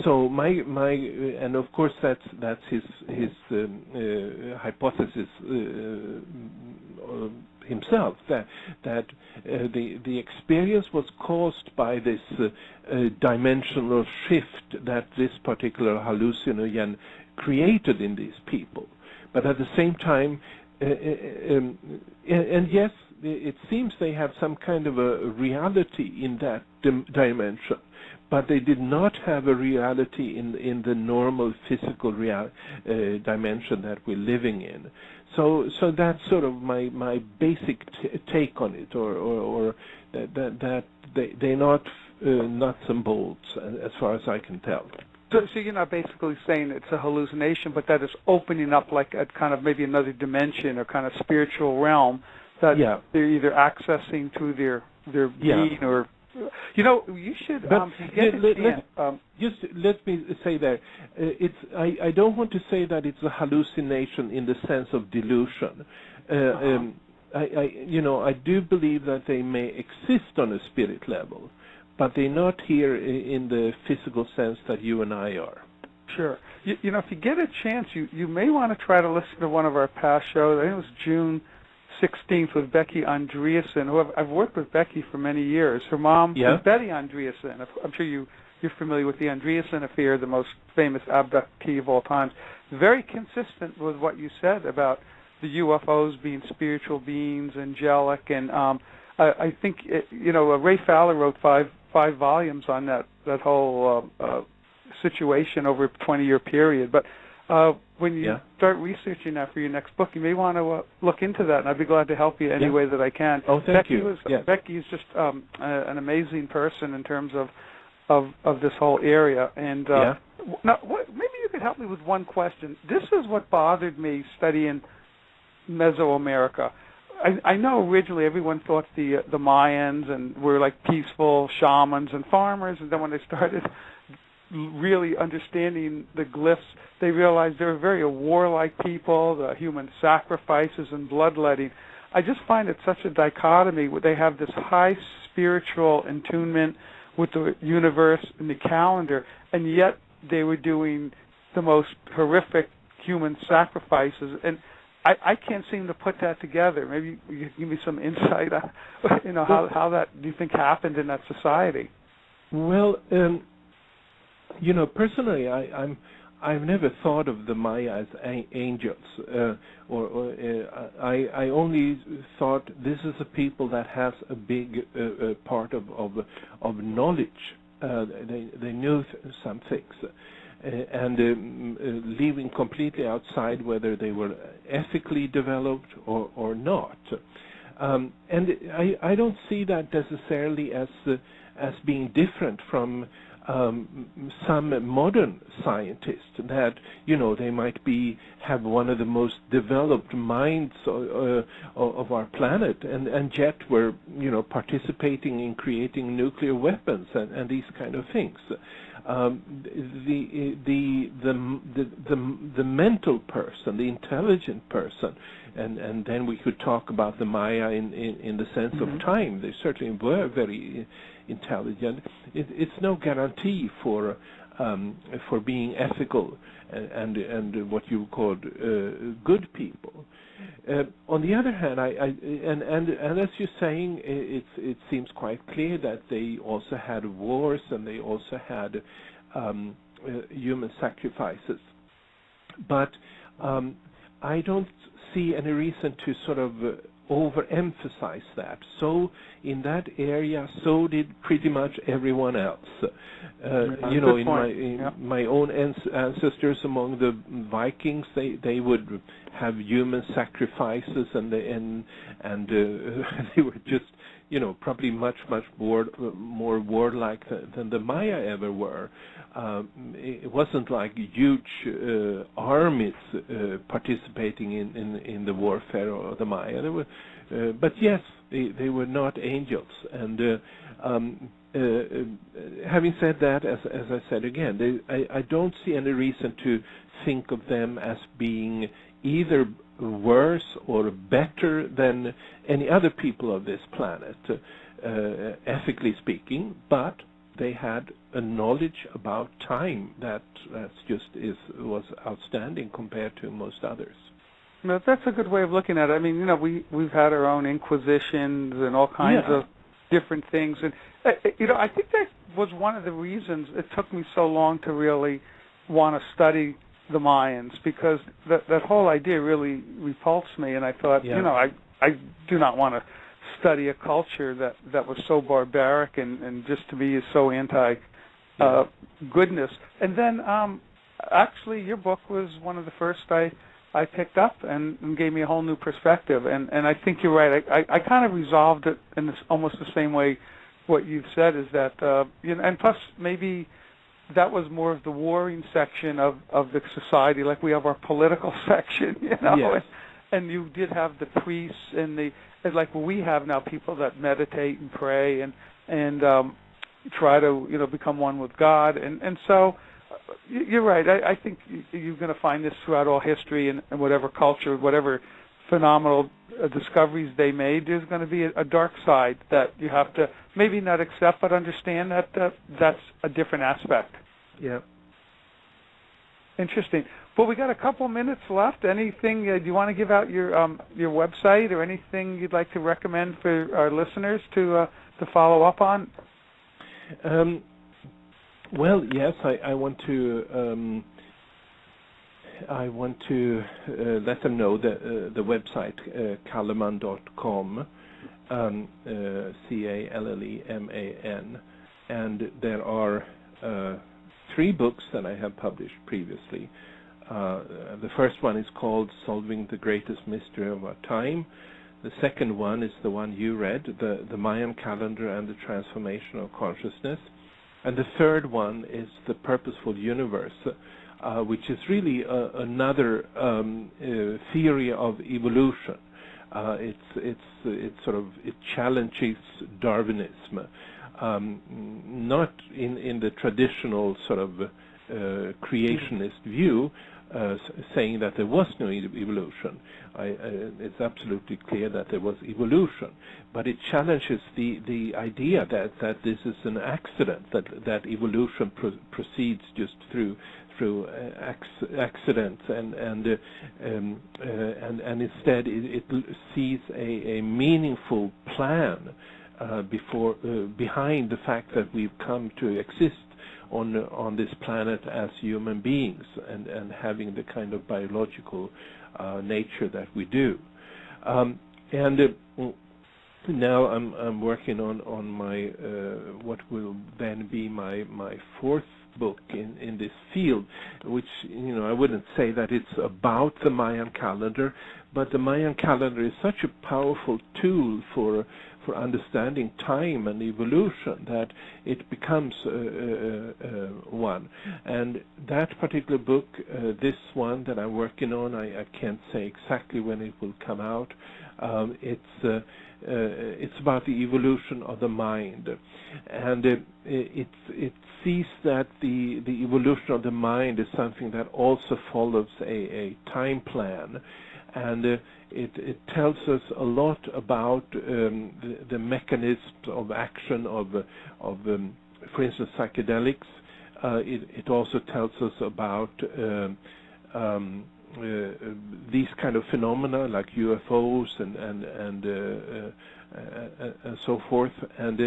So my and of course that's his hypothesis himself, that the experience was caused by this dimensional shift that this particular hallucinogen created in these people. But at the same time, and yes, it seems they have some kind of a reality in that dimension, but they did not have a reality in the normal physical dimension that we're living in. So that's sort of my basic take on it, or that they're not nuts and bolts as far as I can tell. So you're not basically saying it's a hallucination, but that it's opening up like a kind of maybe another dimension or kind of spiritual realm that they're either accessing through their being or. You know, you should just let me say that I don't want to say that it's a hallucination in the sense of delusion. I do believe that they may exist on a spirit level, but they're not here in the physical sense that you and I are. Sure. You know, if you get a chance, you may want to try to listen to one of our past shows. I think it was June 16th with Becky Andreasen, who I've worked with Becky for many years. Her mom is Betty Andreasen. I'm sure you're familiar with the Andreasen affair, the most famous abductee of all time. Very consistent with what you said about the UFOs being spiritual beings, angelic, and I think Ray Fowler wrote five volumes on that whole situation over a 20-year period. But when you start researching that for your next book, you may want to look into that, and I'd be glad to help you any way that I can. Oh, thank you. Becky is just an amazing person in terms of this whole area. And now, maybe you could help me with one question. This is what bothered me studying Mesoamerica. I know originally everyone thought the Mayans and were like peaceful shamans and farmers, and then when they started really understanding the glyphs, they realized they were very warlike people, the human sacrifices and bloodletting. I just find it such a dichotomy where they have this high spiritual attunement with the universe and the calendar, and yet they were doing the most horrific human sacrifices. And I can't seem to put that together. Maybe you can give me some insight on, how that do you think happened in that society? Well, personally, I've never thought of the Maya as angels, I only thought this is a people that has a big part of knowledge. They knew some things, and leaving completely outside whether they were ethically developed or not. And I don't see that necessarily as being different from some modern scientists, that they might have one of the most developed minds of our planet, and yet we're participating in creating nuclear weapons and these kind of things. The mental person, the intelligent person, and then we could talk about the Maya in the sense of time. They certainly were very intelligent, it's no guarantee for being ethical and what you called good people. On the other hand, and as you're saying, it seems quite clear that they also had wars and they also had human sacrifices. But I don't see any reason to sort of overemphasize that. So in that area, so did pretty much everyone else. In my own ancestors among the Vikings, they would have human sacrifices, and they were just probably much more warlike than the Maya ever were. It wasn't like huge armies participating in the warfare of the Maya. There were, but yes, they were not angels. And having said that, as I said again, I don't see any reason to think of them as being either worse or better than any other people of this planet, ethically speaking, but they had a knowledge about time that was outstanding compared to most others. No, that's a good way of looking at it. I mean, we've had our own inquisitions and all kinds of different things, and I think that was one of the reasons it took me so long to really want to study the Mayans, because that whole idea really repulsed me, and I thought, I do not want to study a culture that was so barbaric and just to me is so anti goodness. And then actually your book was one of the first I picked up and gave me a whole new perspective, and I think you're right. I kind of resolved it in almost the same way what you've said, is that and plus maybe that was more of the warring section of the society, like we have our political section, Yes. and you did have the priests and like we have now, people that meditate and pray and try to become one with God, and so you're right. I think you're going to find this throughout all history and whatever culture, whatever phenomenal discoveries they made. There's going to be a dark side that you have to maybe not accept, but understand that that's a different aspect. Yeah. Interesting. Well, we got a couple minutes left. Anything? Do you want to give out your website or anything you'd like to recommend for our listeners to follow up on? Well, yes, I want to let them know that the website Calleman.com, Calleman, and there are 3 books that I have published previously. The first one is called Solving the Greatest Mystery of Our Time. The second one is the one you read, the Mayan Calendar and the Transformation of Consciousness. And the third one is The Purposeful Universe, which is really another theory of evolution. It challenges Darwinism, not in the traditional sort of creationist view, saying that there was no evolution. It's absolutely clear that there was evolution, but it challenges the idea that this is an accident, that evolution proceeds just through accidents, and instead it sees a meaningful plan behind the fact that we've come to exist on this planet as human beings and having the kind of biological nature that we do. Now I'm working on my what will then be my 4th book in this field, which I wouldn't say that it's about the Mayan calendar, but the Mayan calendar is such a powerful tool for understanding time and evolution that it becomes one. And that particular book, this one that I'm working on, I can't say exactly when it will come out. It's about the evolution of the mind, and it sees that the evolution of the mind is something that also follows a time plan, and it tells us a lot about the mechanisms of action of for instance, psychedelics. It also tells us about these kind of phenomena like UFOs and so forth, and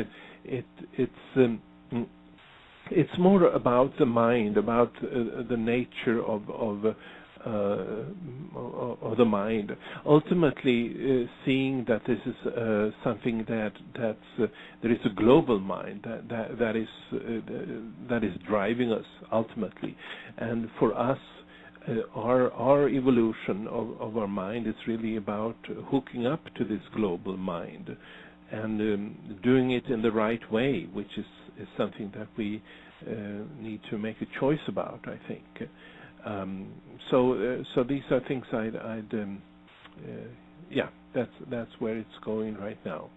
it's more about the mind, about the nature of the mind. Ultimately, seeing that this is something that's there is a global mind that is driving us ultimately, and for us, our evolution of our mind is really about hooking up to this global mind and doing it in the right way, which is something that we need to make a choice about, I think. So these are things that's where it's going right now.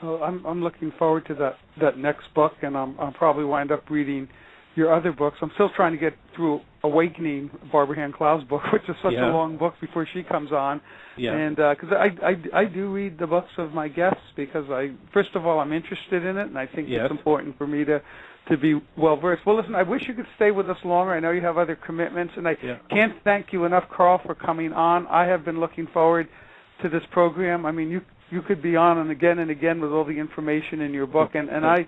Well, I'm looking forward to that next book, and I'll probably wind up reading your other books. I'm still trying to get through Awakening, Barbara Hand Clow's book, which is such a long book before she comes on. Yeah. And because I do read the books of my guests because first of all, I'm interested in it, and I think it's important for me to be well versed. Well, listen, I wish you could stay with us longer. I know you have other commitments, and I can't thank you enough, Carl, for coming on. I have been looking forward to this program. I mean, you could be on and again with all the information in your book, and I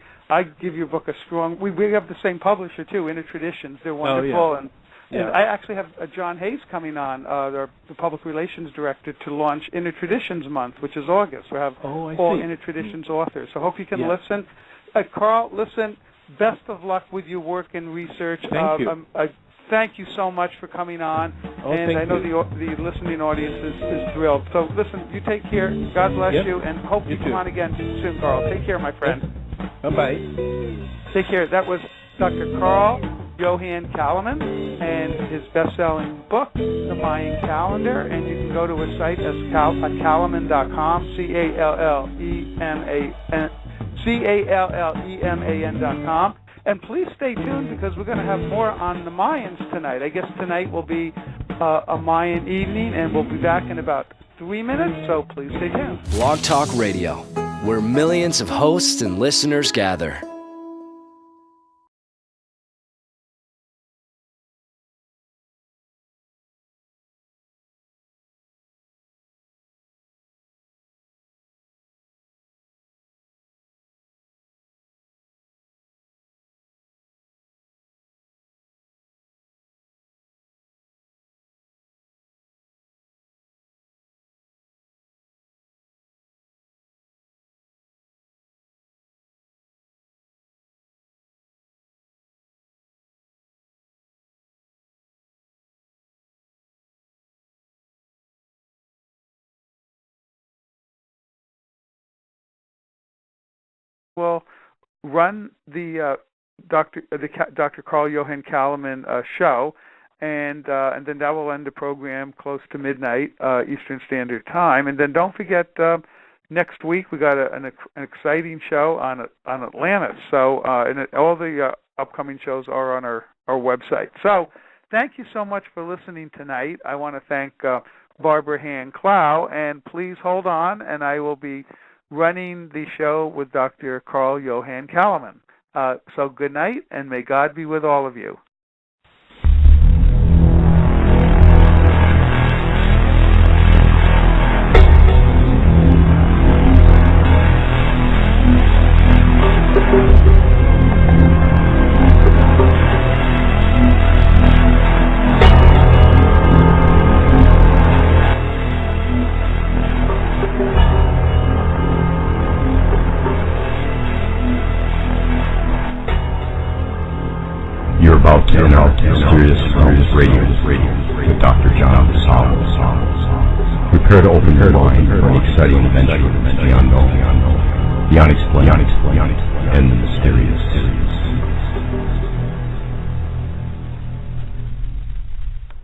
give your book a strong. We have the same publisher too, Inner Traditions. They're wonderful, and I actually have John Hayes coming on, the public relations director, to launch Inner Traditions Month, which is August. We have all Inner Traditions authors. So hope you can listen. Carl, listen. Best of luck with your work and research. Thank you. Thank you so much for coming on, and I know the listening audience is thrilled. So listen, you take care. God bless you, and hope you come on again soon, Carl. Take care, my friend. Bye-bye. Take care. That was Dr. Carl Johan Kalaman and his best-selling book, The Mayan Calendar, and you can go to his site as kalaman.com, CALLEMAN.com. And please stay tuned because we're going to have more on the Mayans tonight. I guess tonight will be a Mayan evening, and we'll be back in about 3 minutes, so please stay tuned. Blog Talk Radio, where millions of hosts and listeners gather. Will run the Dr. Carl Johan Kalaman show, and then that will end the program close to midnight Eastern Standard Time. And then don't forget, next week we got an exciting show on Atlantis. So all the upcoming shows are on our website. So thank you so much for listening tonight. I want to thank Barbara Hand Clow, and please hold on, and I will be running the show with Dr. Carl Johan Kalaman. So good night, and may God be with all of you. You're about to enter Mysterious Realms Radio with Dr. John DeSalvo. Prepare to open your mind for an exciting adventure into the unknown, the unexplained, and the mysterious.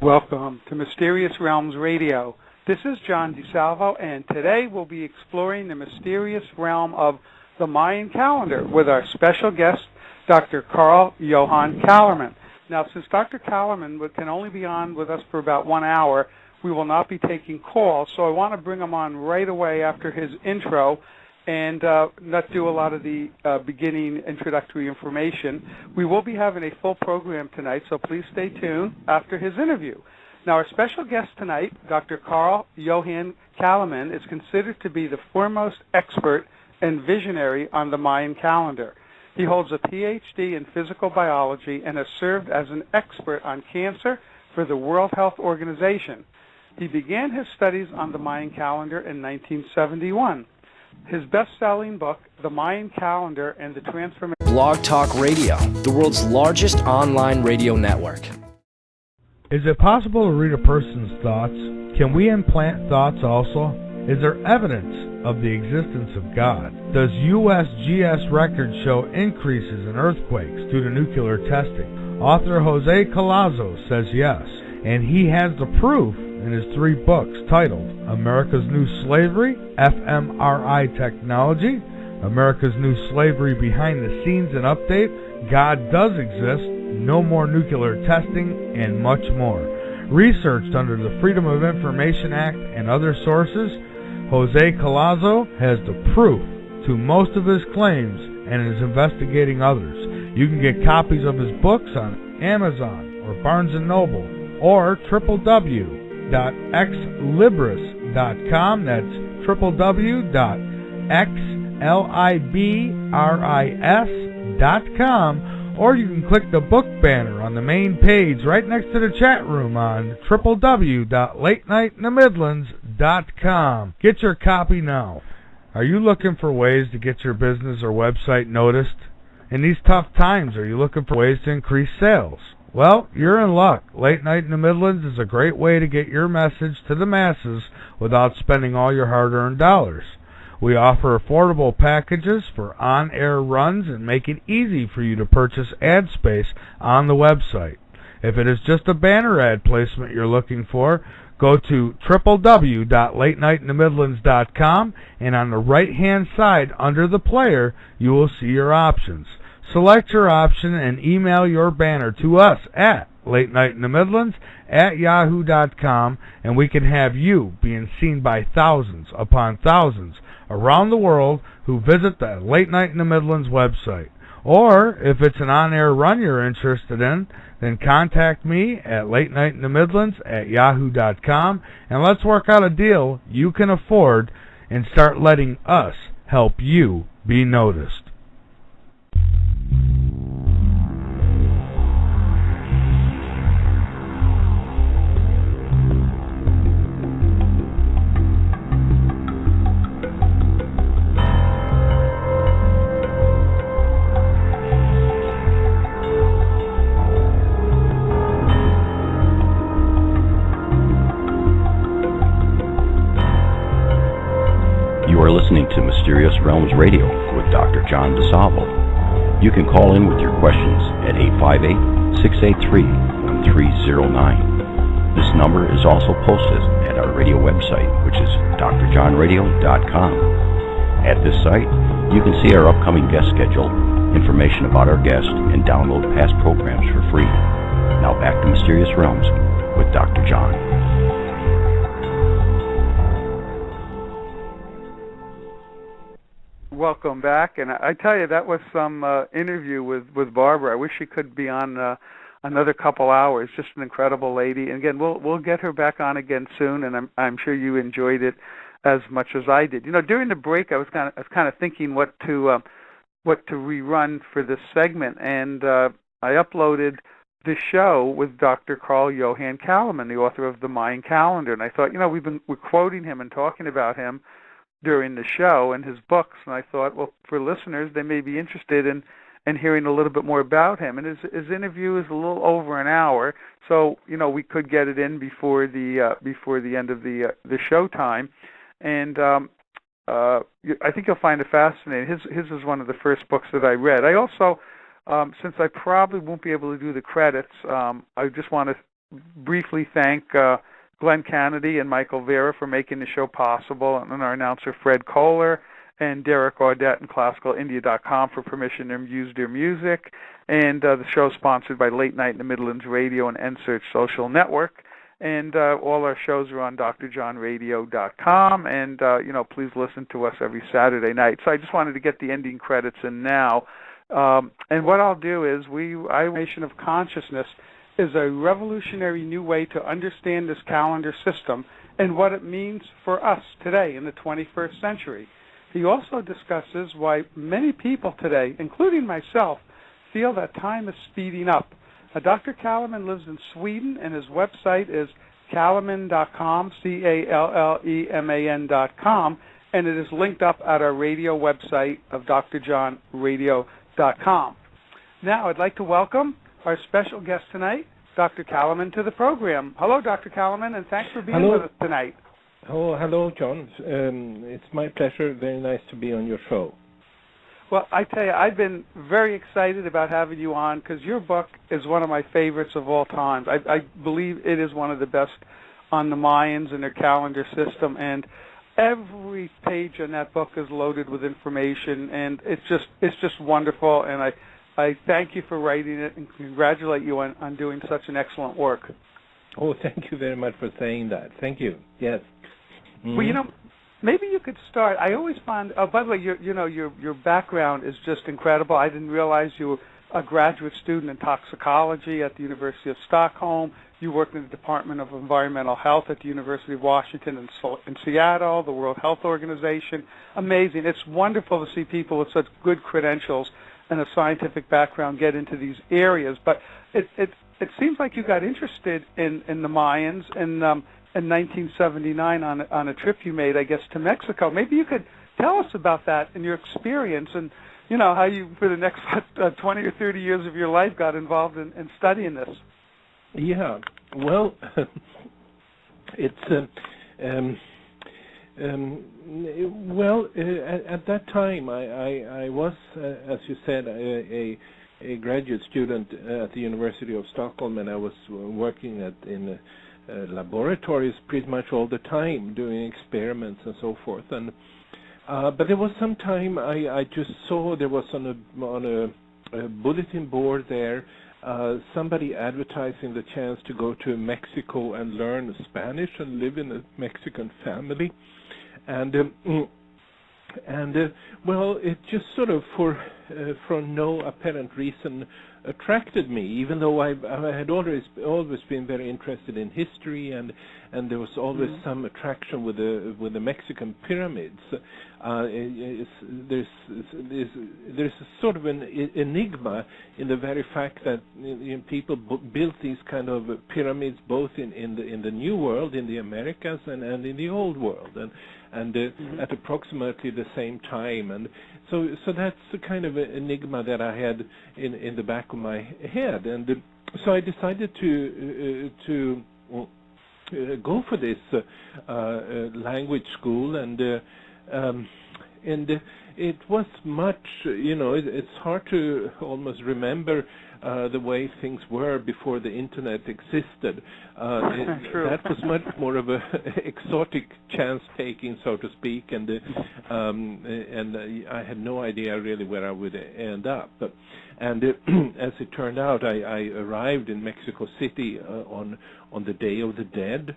Welcome to Mysterious Realms Radio. This is John DeSalvo, and today we'll be exploring the mysterious realm of the Mayan calendar with our special guest, Dr. Carl Johan Kalaman. Now, since Dr. Kalaman can only be on with us for about 1 hour, we will not be taking calls, so I want to bring him on right away after his intro and not do a lot of the beginning introductory information. We will be having a full program tonight, so please stay tuned after his interview. Now, our special guest tonight, Dr. Carl Johan Kalaman, is considered to be the foremost expert and visionary on the Mayan calendar. He holds a Ph.D. in physical biology and has served as an expert on cancer for the World Health Organization. He began his studies on the Mayan calendar in 1971. His best-selling book, The Mayan Calendar and the Transformation... Blog Talk Radio, the world's largest online radio network. Is it possible to read a person's thoughts? Can we implant thoughts also? Is there evidence of the existence of God? Does USGS records show increases in earthquakes due to nuclear testing? Author Jose Collazo says yes, and he has the proof in his 3 books titled America's New Slavery, fMRI Technology, America's New Slavery Behind the Scenes and Update, God Does Exist, No More Nuclear Testing, and much more. Researched under the Freedom of Information Act and other sources, Jose Collazo has the proof to most of his claims and is investigating others. You can get copies of his books on Amazon or Barnes & Noble or www.xlibris.com. That's www.xlibris.com. Or you can click the book banner on the main page right next to the chat room on www.latenightinthe.midlands.com. Get your copy now. Are you looking for ways to get your business or website noticed? In these tough times, are you looking for ways to increase sales? Well, you're in luck. Late Night in the Midlands is a great way to get your message to the masses without spending all your hard-earned dollars. We offer affordable packages for on-air runs and make it easy for you to purchase ad space on the website. If it is just a banner ad placement you're looking for, go to www.latenightinthe.midlands.com, and on the right-hand side under the player, you will see your options. Select your option and email your banner to us at latenightinthe.midlands@yahoo.com, and we can have you being seen by thousands upon thousands around the world who visit the Late Night in the Midlands website. Or, if it's an on-air run you're interested in, then contact me at latenightinthe.midlands@yahoo.com, and let's work out a deal you can afford and start letting us help you be noticed. You are listening to Mysterious Realms Radio with Dr. John DeSalvo. You can call in with your questions at 858-683-1309. This number is also posted at our radio website, which is drjohnradio.com. At this site, you can see our upcoming guest schedule, information about our guests, and download past programs for free. Now back to Mysterious Realms with Dr. John. Welcome back, and I tell you, that was some interview with Barbara. I wish she could be on another couple hours. Just an incredible lady. And again, we'll get her back on again soon, and I'm sure you enjoyed it as much as I did. You know, during the break, I was kind of thinking what to rerun for this segment, and I uploaded the show with Dr. Carl Johan Kalaman, the author of the Mayan Calendar, and I thought, you know, we're quoting him and talking about him during the show and his books, and I thought, well, for listeners, they may be interested in hearing a little bit more about him. And his interview is a little over an hour, so you know we could get it in before the end of the show time. And I think you'll find it fascinating. His is one of the first books that I read. I also, since I probably won't be able to do the credits, I just want to briefly thank Glenn Kennedy and Michael Vera for making the show possible, and our announcer Fred Kohler, and Derek Audette and ClassicalIndia.com for permission to use their music. And the show is sponsored by Late Night in the Midlands Radio and RadioNsearch Social Network. And all our shows are on drjohnradio.com, and please listen to us every Saturday night. So I just wanted to get the ending credits in now. And what I'll do is, Nation of Consciousness is a revolutionary new way to understand this calendar system and what it means for us today in the 21st century. He also discusses why many people today, including myself, feel that time is speeding up. Dr. Calleman lives in Sweden, and his website is calleman.com, CALLEMAN.com, and it is linked up at our radio website of drjohnradio.com. Now, I'd like to welcome our special guest tonight, Dr. Calleman, to the program. Hello, Dr. Calleman, and thanks for being with us tonight. Oh, hello, John. It's my pleasure. Very nice to be on your show. Well, I tell you, I've been very excited about having you on because your book is one of my favorites of all time. I believe it is one of the best on the Mayans and their calendar system, and every page in that book is loaded with information, and it's just wonderful, and I thank you for writing it and congratulate you on doing such an excellent work. Oh, thank you very much for saying that. Thank you. Yes. Mm-hmm. Well, maybe you could start. I always find. Oh, by the way, your background is just incredible. I didn't realize you were a graduate student in toxicology at the University of Stockholm. You worked in the Department of Environmental Health at the University of Washington in Seattle, the World Health Organization. Amazing. It's wonderful to see people with such good credentials and a scientific background get into these areas. But it seems like you got interested in the Mayans in 1979 on a trip you made, I guess, to Mexico. Maybe you could tell us about that and your experience and, how you, for the next 20 or 30 years of your life, got involved in studying this. Yeah. Well, it's at that time I was, as you said, a graduate student at the University of Stockholm, and I was working in laboratories pretty much all the time, doing experiments and so forth. And but there was some time I just saw there was on a bulletin board there somebody advertising the chance to go to Mexico and learn Spanish and live in a Mexican family. And well, it just sort of for no apparent reason attracted me, even though I had always been very interested in history, and there was always some attraction with the Mexican pyramids. There's a sort of an enigma in the very fact that people built these kind of pyramids both in the New World, in the Americas, and in the Old World, and at approximately the same time. And so that's the kind of enigma that I had in the back of my head. And so I decided to go for this language school, and it was much, it's hard to almost remember the way things were before the internet existed. That was much more of a exotic chance-taking, so to speak, and I had no idea really where I would end up. And as it turned out, I arrived in Mexico City on the Day of the Dead,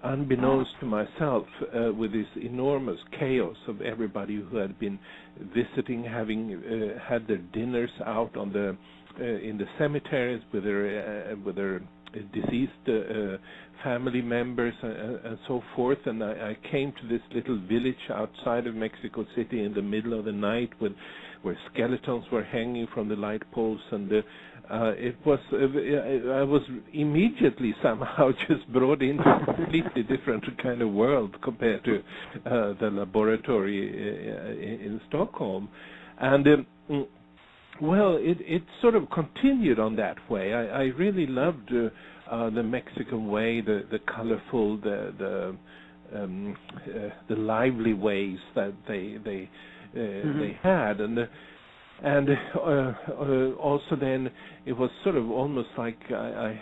unbeknownst to myself, with this enormous chaos of everybody who had been visiting, having had their dinners out in the cemeteries with their deceased family members and so forth. And I came to this little village outside of Mexico City in the middle of the night where skeletons were hanging from the light poles, and I was immediately somehow just brought into a completely different kind of world compared to the laboratory in Stockholm. And well, it sort of continued on that way. I really loved the Mexican way, the colorful, the lively ways that they had, and also then it was sort of almost like I